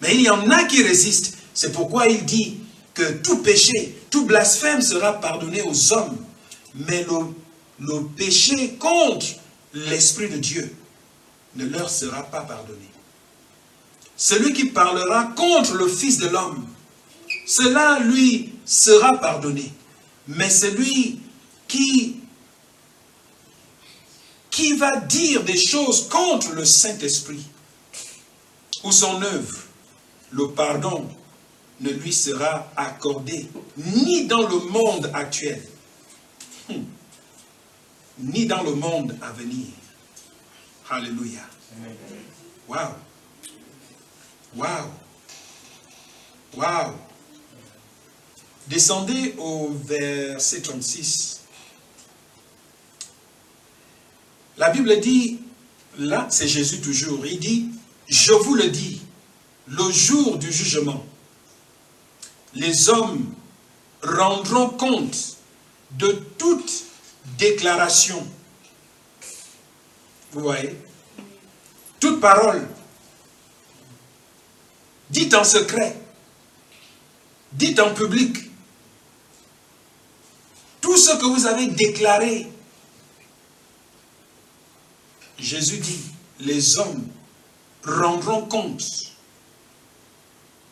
Mais il y en a qui résistent. C'est pourquoi il dit que tout péché, tout blasphème sera pardonné aux hommes. Mais le péché contre l'Esprit de Dieu ne leur sera pas pardonné. Celui qui parlera contre le Fils de l'homme, cela lui sera pardonné. Mais celui qui va dire des choses contre le Saint-Esprit ou son œuvre, le pardon ne lui sera accordé ni dans le monde actuel, ni dans le monde à venir. Alléluia. Waouh. Waouh. Waouh. Descendez au verset 36. La Bible dit, là c'est Jésus toujours, il dit, je vous le dis, le jour du jugement, les hommes rendront compte de toute déclaration. Vous voyez? Toute parole, dite en secret, dite en public, tout ce que vous avez déclaré. Jésus dit, les hommes rendront compte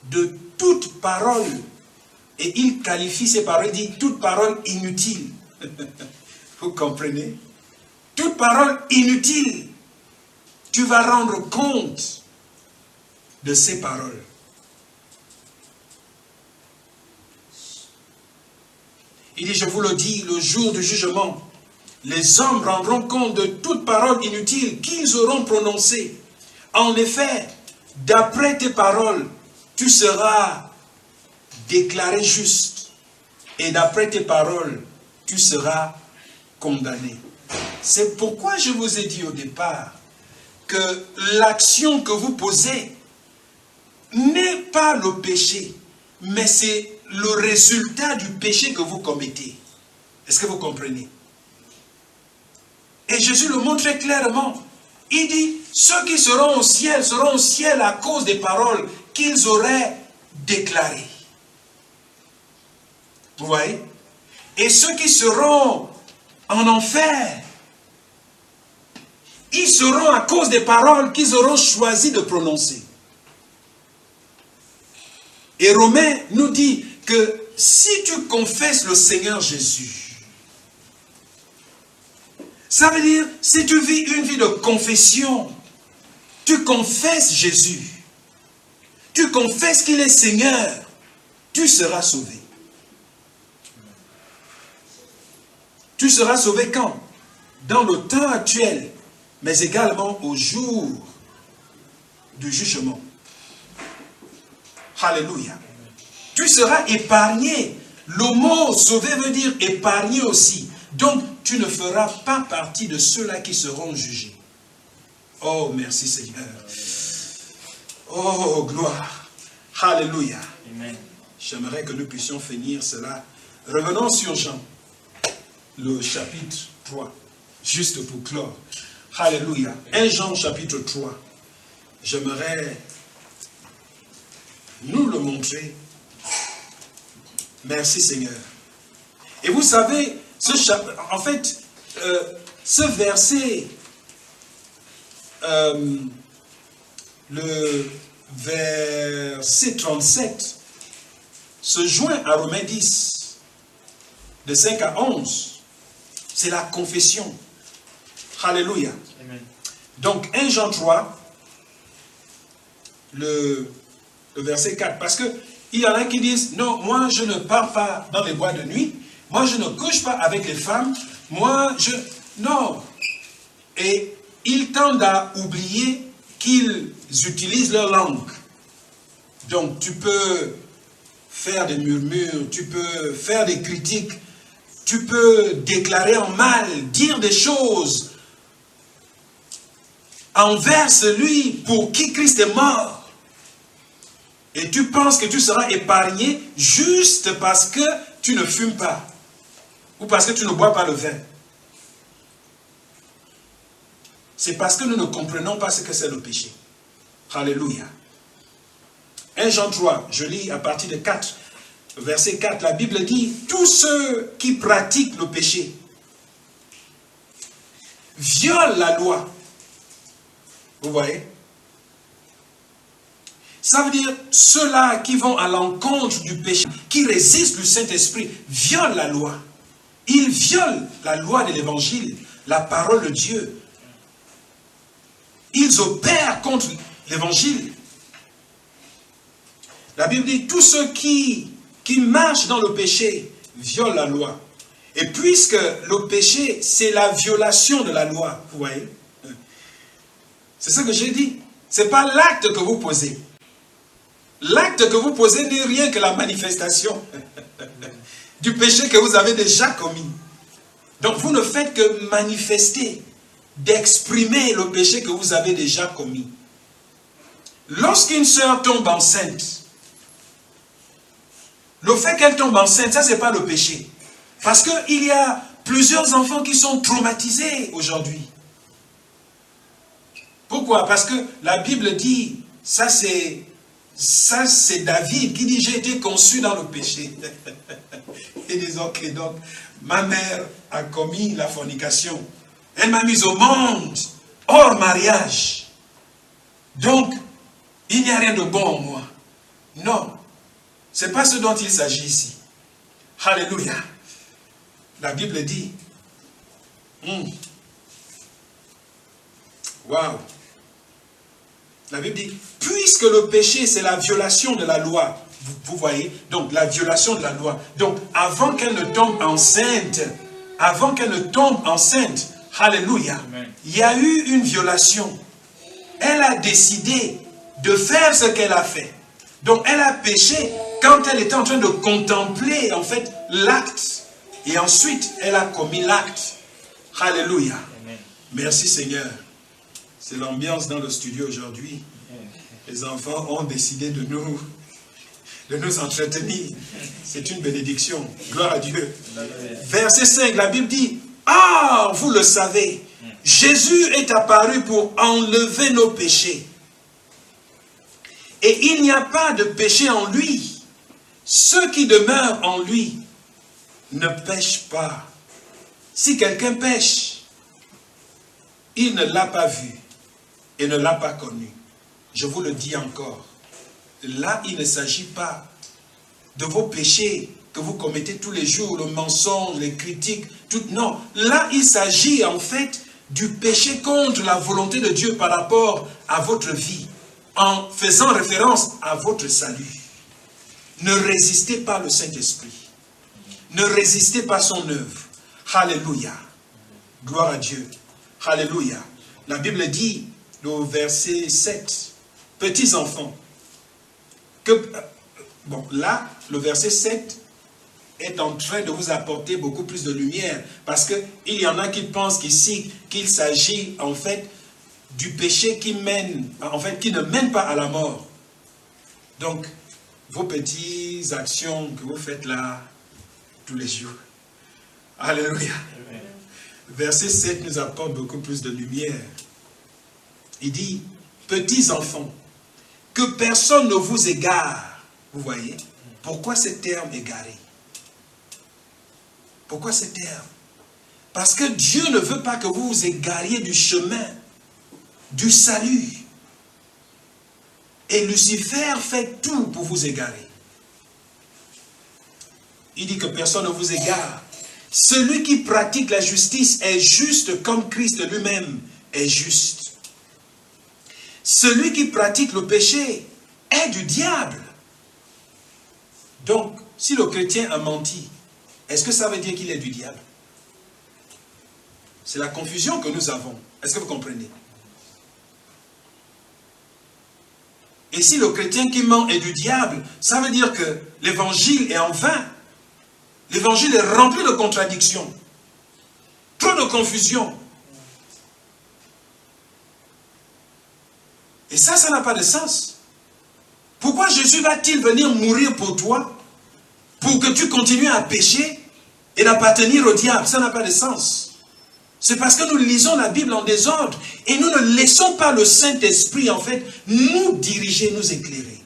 de toute parole. Et il qualifie ces paroles, il dit, toute parole inutile. Vous comprenez? Toute parole inutile. Tu vas rendre compte de ces paroles. Il dit, je vous le dis, le jour du jugement, les hommes rendront compte de toute parole inutile qu'ils auront prononcée. En effet, d'après tes paroles, tu seras déclaré juste. Et d'après tes paroles, tu seras condamné. C'est pourquoi je vous ai dit au départ que l'action que vous posez n'est pas le péché, mais c'est le résultat du péché que vous commettez. Est-ce que vous comprenez? Et Jésus le montre très clairement. Il dit, ceux qui seront au ciel à cause des paroles qu'ils auraient déclarées. Vous voyez? Et ceux qui seront en enfer, ils seront à cause des paroles qu'ils auront choisi de prononcer. Et Romains nous dit que si tu confesses le Seigneur Jésus, ça veut dire, si tu vis une vie de confession, tu confesses Jésus, tu confesses qu'il est Seigneur, tu seras sauvé. Tu seras sauvé quand? Dans le temps actuel, mais également au jour du jugement. Alléluia. Tu seras épargné. Le mot sauvé veut dire épargné aussi. Donc, tu ne feras pas partie de ceux-là qui seront jugés. Oh, merci Seigneur. Oh, gloire. Alléluia. J'aimerais que nous puissions finir cela. Revenons sur Jean, le chapitre 3, juste pour clore. Alléluia. 1 Jean chapitre 3. J'aimerais nous le montrer. Merci Seigneur. Et vous savez, en fait, ce verset, le verset 37, se joint à Romains 10, de 5 à 11. C'est la confession. Alléluia. Amen. Donc, 1 Jean 3, le verset 4. Parce qu'il y en a qui disent, non, moi je ne pars pas dans les bois de nuit. Moi je ne couche pas avec les femmes. Non. Et ils tendent à oublier qu'ils utilisent leur langue. Donc, tu peux faire des murmures, tu peux faire des critiques, tu peux déclarer en mal, dire des choses envers celui pour qui Christ est mort. Et tu penses que tu seras épargné juste parce que tu ne fumes pas. Ou parce que tu ne bois pas le vin. C'est parce que nous ne comprenons pas ce que c'est le péché. Alléluia. 1 Jean 3, je lis à partir de 4, verset 4, la Bible dit, tous ceux qui pratiquent le péché violent la loi. Vous voyez? Ça veut dire, ceux-là qui vont à l'encontre du péché, qui résistent du Saint-Esprit, violent la loi. Ils violent la loi de l'Évangile, la parole de Dieu. Ils opèrent contre l'Évangile. La Bible dit, tous ceux qui marchent dans le péché violent la loi. Et puisque le péché, c'est la violation de la loi, vous voyez? C'est ce que j'ai dit. Ce n'est pas l'acte que vous posez. L'acte que vous posez n'est rien que la manifestation du péché que vous avez déjà commis. Donc vous ne faites que manifester, d'exprimer le péché que vous avez déjà commis. Lorsqu'une sœur tombe enceinte, le fait qu'elle tombe enceinte, ça c'est pas le péché. Parce qu'il y a plusieurs enfants qui sont traumatisés aujourd'hui. Pourquoi? Parce que la Bible dit, ça c'est David qui dit, j'ai été conçu dans le péché. Et dit, ok, donc, ma mère a commis la fornication. Elle m'a mise au monde, hors mariage. Donc, il n'y a rien de bon en moi. Non, ce n'est pas ce dont il s'agit ici. Alléluia. La Bible dit, waouh. La Bible dit, puisque le péché, c'est la violation de la loi. Vous voyez, donc la violation de la loi. Donc, avant qu'elle ne tombe enceinte, alléluia, il y a eu une violation. Elle a décidé de faire ce qu'elle a fait. Donc, elle a péché quand elle était en train de contempler, en fait, l'acte. Et ensuite, elle a commis l'acte. Alléluia. Merci Seigneur. C'est l'ambiance dans le studio aujourd'hui. Les enfants ont décidé de nous entretenir. C'est une bénédiction. Gloire à Dieu. Verset 5, la Bible dit, ah, vous le savez, Jésus est apparu pour enlever nos péchés. Et il n'y a pas de péché en lui. Ceux qui demeurent en lui ne pêche pas. Si quelqu'un pêche, il ne l'a pas vu et ne l'a pas connu. Je vous le dis encore. Là, il ne s'agit pas de vos péchés que vous commettez tous les jours, le mensonge, les critiques, tout. Non, là, il s'agit en fait du péché contre la volonté de Dieu par rapport à votre vie, en faisant référence à votre salut. Ne résistez pas le Saint-Esprit. Ne résistez pas son œuvre. Alléluia. Gloire à Dieu. Alléluia. La Bible dit, au verset 7, petits enfants, que, bon, là, le verset 7 est en train de vous apporter beaucoup plus de lumière, parce qu'il y en a qui pensent qu'ici, qu'il s'agit en fait du péché qui mène, en fait, qui ne mène pas à la mort. Donc, vos petites actions que vous faites là, tous les jours. Alléluia. Verset 7 nous apporte beaucoup plus de lumière. Il dit, petits enfants, que personne ne vous égare. Vous voyez? Pourquoi ce terme égaré? Pourquoi ce terme? Parce que Dieu ne veut pas que vous vous égariez du chemin, du salut. Et Lucifer fait tout pour vous égarer. Il dit que personne ne vous égare. Celui qui pratique la justice est juste comme Christ lui-même est juste. Celui qui pratique le péché est du diable. Donc, si le chrétien a menti, est-ce que ça veut dire qu'il est du diable? C'est la confusion que nous avons. Est-ce que vous comprenez? Et si le chrétien qui ment est du diable, ça veut dire que l'évangile est en vain. L'évangile est rempli de contradictions. Trop de confusion. Et ça n'a pas de sens. Pourquoi Jésus va-t-il venir mourir pour toi? Pour que tu continues à pécher et d'appartenir au diable? Ça n'a pas de sens. C'est parce que nous lisons la Bible en désordre et nous ne laissons pas le Saint-Esprit, en fait, nous diriger, nous éclairer.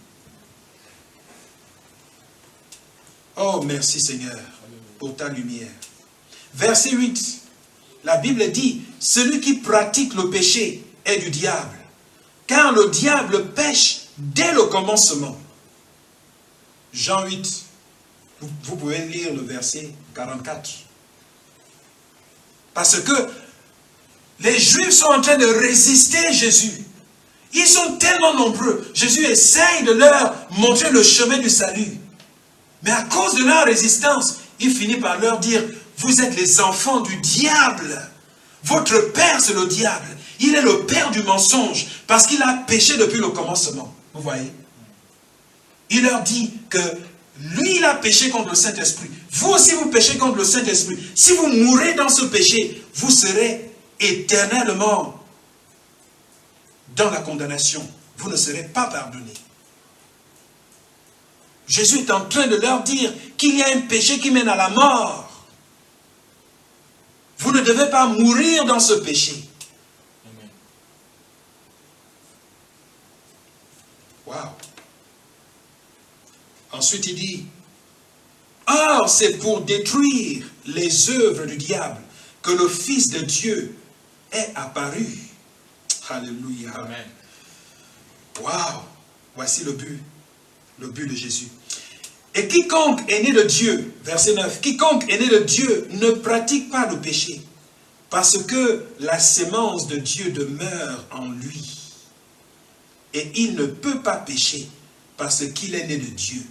Oh, merci Seigneur pour ta lumière. Verset 8, la Bible dit, celui qui pratique le péché est du diable, car le diable pêche dès le commencement. Jean 8, vous pouvez lire le verset 44. Parce que les Juifs sont en train de résister Jésus. Ils sont tellement nombreux. Jésus essaye de leur montrer le chemin du salut. Mais à cause de leur résistance, il finit par leur dire, vous êtes les enfants du diable. Votre père, c'est le diable. Il est le père du mensonge parce qu'il a péché depuis le commencement. Vous voyez? Il leur dit que lui, il a péché contre le Saint-Esprit. Vous aussi, vous péchez contre le Saint-Esprit. Si vous mourrez dans ce péché, vous serez éternellement dans la condamnation. Vous ne serez pas pardonnés. Jésus est en train de leur dire qu'il y a un péché qui mène à la mort. Vous ne devez pas mourir dans ce péché. Waouh. Ensuite, il dit, or, c'est pour détruire les œuvres du diable que le Fils de Dieu est apparu. Alléluia. Amen. Waouh. Voici le but de Jésus. Et quiconque est né de Dieu, verset 9, quiconque est né de Dieu ne pratique pas le péché, parce que la sémence de Dieu demeure en lui. Et il ne peut pas pécher, parce qu'il est né de Dieu.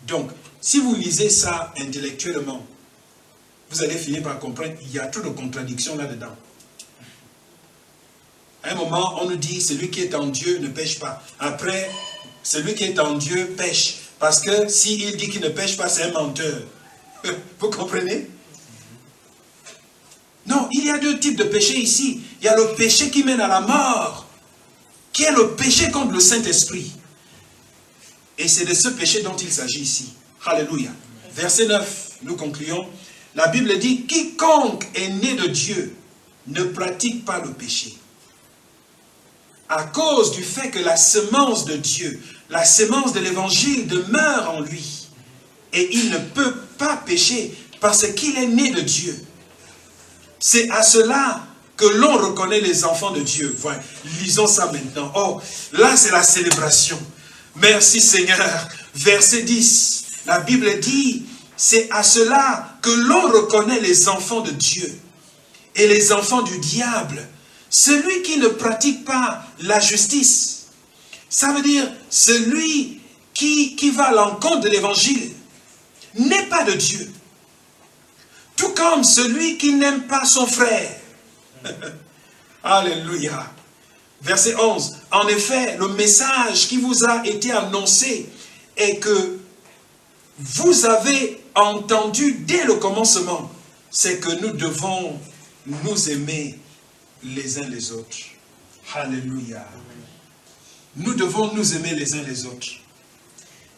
Donc, si vous lisez ça intellectuellement, vous allez finir par comprendre qu'il y a trop de contradictions là-dedans. À un moment, on nous dit, celui qui est en Dieu ne pêche pas. Après, celui qui est en Dieu pêche. Parce que s'il dit qu'il ne pêche pas, c'est un menteur. Vous comprenez? Non, il y a deux types de péchés ici. Il y a le péché qui mène à la mort, qui est le péché contre le Saint-Esprit. Et c'est de ce péché dont il s'agit ici. Alléluia. Verset 9, nous concluons. La Bible dit, quiconque est né de Dieu ne pratique pas le péché. À cause du fait que la semence de Dieu, la semence de l'évangile demeure en lui. Et il ne peut pas pécher parce qu'il est né de Dieu. C'est à cela que l'on reconnaît les enfants de Dieu. Voilà. Lisons ça maintenant. Oh, là c'est la célébration. Merci Seigneur. Verset 10. La Bible dit, c'est à cela que l'on reconnaît les enfants de Dieu et les enfants du diable. Celui qui ne pratique pas la justice, ça veut dire celui qui va à l'encontre de l'évangile, n'est pas de Dieu. Tout comme celui qui n'aime pas son frère. Alléluia. Verset 11. En effet, le message qui vous a été annoncé est que vous avez entendu dès le commencement, c'est que nous devons nous aimer les uns les autres. Alléluia. Nous devons nous aimer les uns les autres.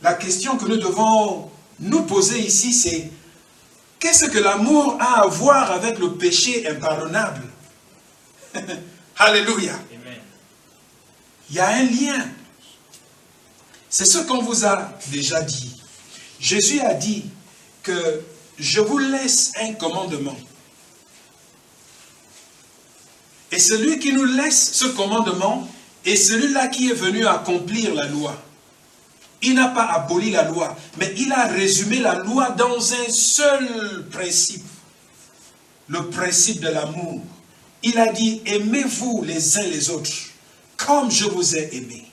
La question que nous devons nous poser ici, c'est qu'est-ce que l'amour a à voir avec le péché impardonnable? Alléluia. Amen. Il y a un lien. C'est ce qu'on vous a déjà dit. Jésus a dit que je vous laisse un commandement. Et celui qui nous laisse ce commandement est celui-là qui est venu accomplir la loi. Il n'a pas aboli la loi, mais il a résumé la loi dans un seul principe. Le principe de l'amour. Il a dit, aimez-vous les uns les autres, comme je vous ai aimé.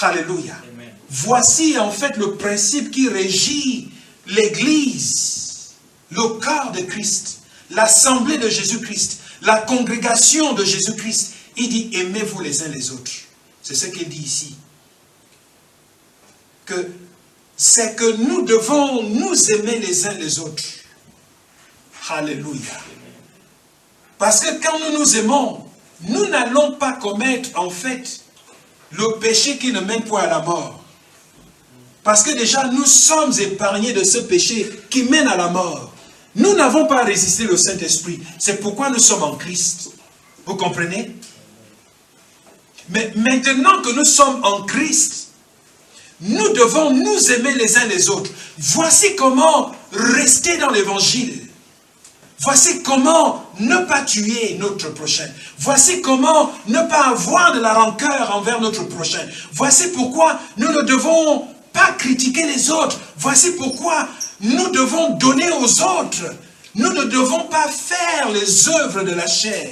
Alléluia. Amen. Voici en fait le principe qui régit l'Église, le corps de Christ, l'assemblée de Jésus-Christ, la congrégation de Jésus-Christ. Il dit, aimez-vous les uns les autres. C'est ce qu'il dit ici. C'est que nous devons nous aimer les uns les autres. Alléluia. Parce que quand nous nous aimons, nous n'allons pas commettre en fait le péché qui ne mène point à la mort. Parce que déjà nous sommes épargnés de ce péché qui mène à la mort. Nous n'avons pas résisté le Saint-Esprit. C'est pourquoi nous sommes en Christ. Vous comprenez? Mais maintenant que nous sommes en Christ, nous devons nous aimer les uns les autres. Voici comment rester dans l'évangile. Voici comment ne pas tuer notre prochain. Voici comment ne pas avoir de la rancœur envers notre prochain. Voici pourquoi nous ne devons pas critiquer les autres. Voici pourquoi nous devons donner aux autres. Nous ne devons pas faire les œuvres de la chair.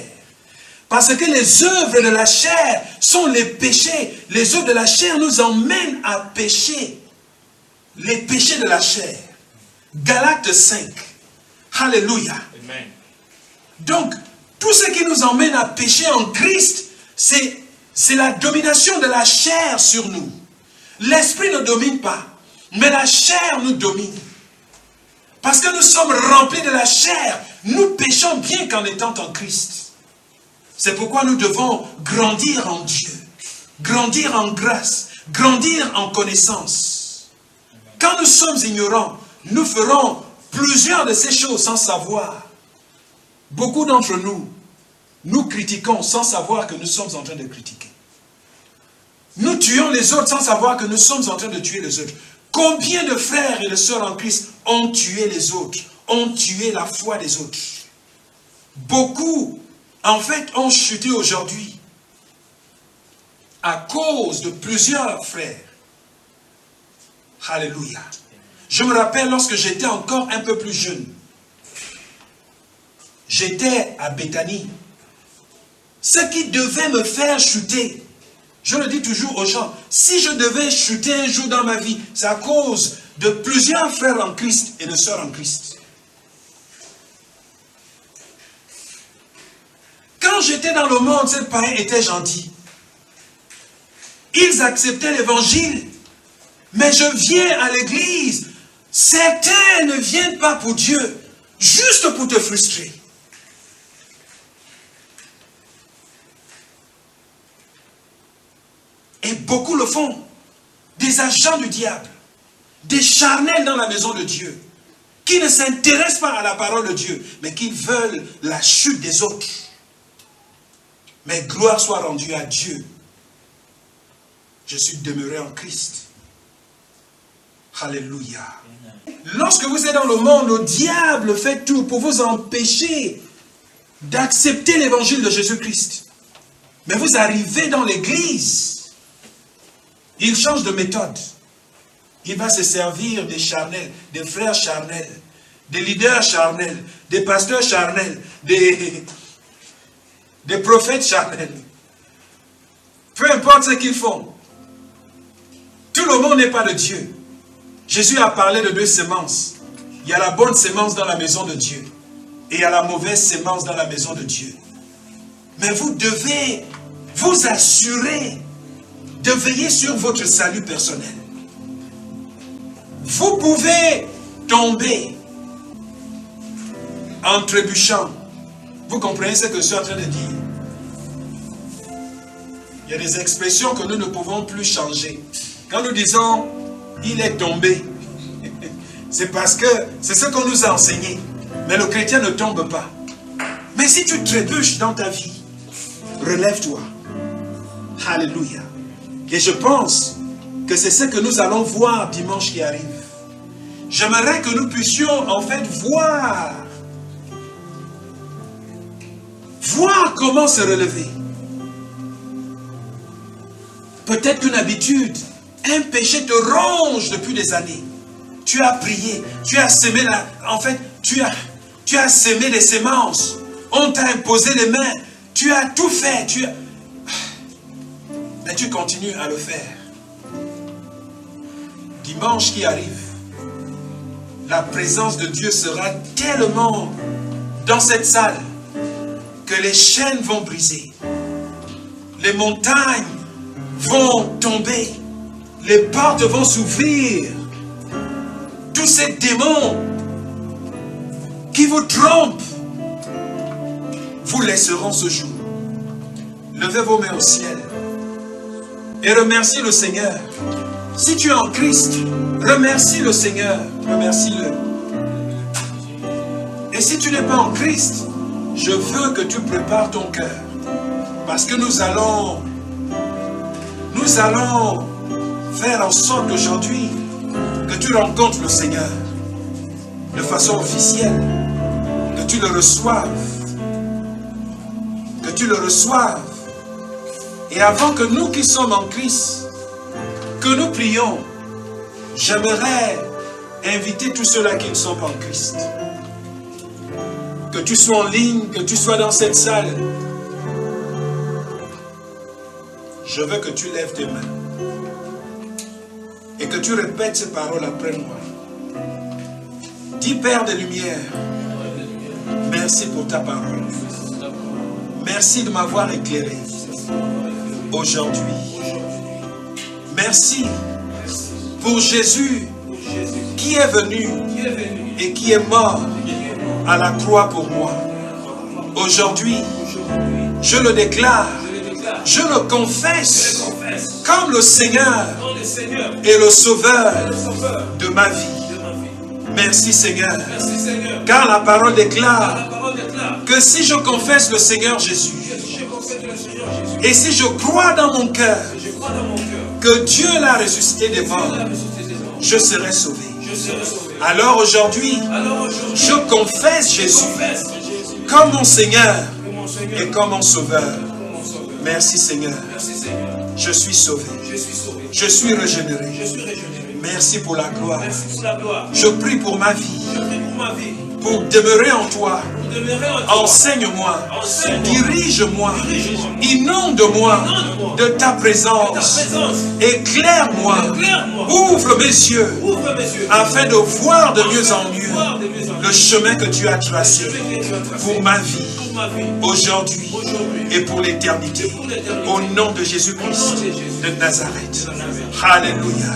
Parce que les œuvres de la chair sont les péchés. Les œuvres de la chair nous emmènent à pécher. Les péchés de la chair. Galates 5. Alléluia. Amen. Donc, tout ce qui nous emmène à pécher en Christ, c'est la domination de la chair sur nous. L'esprit ne domine pas, mais la chair nous domine. Parce que nous sommes remplis de la chair, nous péchons bien qu'en étant en Christ. C'est pourquoi nous devons grandir en Dieu, grandir en grâce, grandir en connaissance. Quand nous sommes ignorants, nous ferons plusieurs de ces choses sans savoir. Beaucoup d'entre nous, nous critiquons sans savoir que nous sommes en train de critiquer. Nous tuons les autres sans savoir que nous sommes en train de tuer les autres. Combien de frères et de sœurs en Christ ont tué les autres, ont tué la foi des autres? Beaucoup, en fait, ont chuté aujourd'hui à cause de plusieurs frères. Alléluia. Je me rappelle lorsque j'étais encore un peu plus jeune. J'étais à Béthanie. Ce qui devait me faire chuter, je le dis toujours aux gens, si je devais chuter un jour dans ma vie, c'est à cause de plusieurs frères en Christ et de sœurs en Christ. Quand j'étais dans le monde, ces païens étaient gentils. Ils acceptaient l'évangile. Mais je viens à l'église. Certains ne viennent pas pour Dieu, juste pour te frustrer. Et beaucoup le font. Des agents du diable. Des charnels dans la maison de Dieu. Qui ne s'intéressent pas à la parole de Dieu, mais qui veulent la chute des autres. Mais gloire soit rendue à Dieu. Je suis demeuré en Christ. Alléluia. Lorsque vous êtes dans le monde, le diable fait tout pour vous empêcher d'accepter l'évangile de Jésus-Christ. Mais vous arrivez dans l'église, il change de méthode. Il va se servir des charnels, des frères charnels, des leaders charnels, des pasteurs charnels, des prophètes charnels. Peu importe ce qu'ils font. Tout le monde n'est pas de Dieu. Jésus a parlé de deux semences. Il y a la bonne sémence dans la maison de Dieu. Et il y a la mauvaise sémence dans la maison de Dieu. Mais vous devez vous assurer de veiller sur votre salut personnel. Vous pouvez tomber en trébuchant. Vous comprenez ce que je suis en train de dire? Il y a des expressions que nous ne pouvons plus changer. Quand nous disons « il est tombé », c'est parce que c'est ce qu'on nous a enseigné. Mais le chrétien ne tombe pas. Mais si tu trébuches dans ta vie, relève-toi. Alléluia. Et je pense que c'est ce que nous allons voir dimanche qui arrive. J'aimerais que nous puissions en fait voir comment se relever. Peut-être qu'une habitude, un péché te ronge depuis des années. Tu as prié, tu as sémé tu as sémé les semences. On t'a imposé les mains. Tu as tout fait. Mais tu continues à le faire. Dimanche qui arrive, la présence de Dieu sera tellement dans cette salle que les chaînes vont briser. Les montagnes vont tomber. Les portes vont s'ouvrir. Tous ces démons qui vous trompent vous laisseront ce jour. Levez vos mains au ciel et remerciez le Seigneur. Si tu es en Christ, remercie le Seigneur. Remercie-le. Et si tu n'es pas en Christ, je veux que tu prépares ton cœur. Parce que nous allons faire en sorte aujourd'hui que tu rencontres le Seigneur de façon officielle, que tu le reçoives. Que tu le reçoives. Et avant que nous qui sommes en Christ, que nous prions, j'aimerais inviter tous ceux-là qui ne sont pas en Christ. Que tu sois en ligne, que tu sois dans cette salle. Je veux que tu lèves tes mains. Et que tu répètes ces paroles après moi. Dis, Père de lumière, merci pour ta parole. Merci de m'avoir éclairé aujourd'hui. Merci pour Jésus qui est venu et qui est mort à la croix pour moi. Aujourd'hui, je le déclare, je le confesse comme le Seigneur et le Sauveur de ma vie. Merci Seigneur, car la parole déclare que si je confesse le Seigneur Jésus, et si je crois dans mon cœur que Dieu l'a ressuscité des morts, je serai sauvé. Alors aujourd'hui, je confesse Jésus comme mon Seigneur et comme mon Sauveur. Merci Seigneur. Je suis sauvé. Je suis régénéré. Merci pour la gloire. Je prie pour ma vie. Pour demeurer en toi. Enseigne-moi. Dirige-moi. Inonde-moi de ta présence. Éclaire-moi. Ouvre mes yeux afin de voir de mieux en mieux le chemin que tu as tracé pour ma vie aujourd'hui et pour l'éternité. Au nom de Jésus-Christ de Nazareth. Alléluia.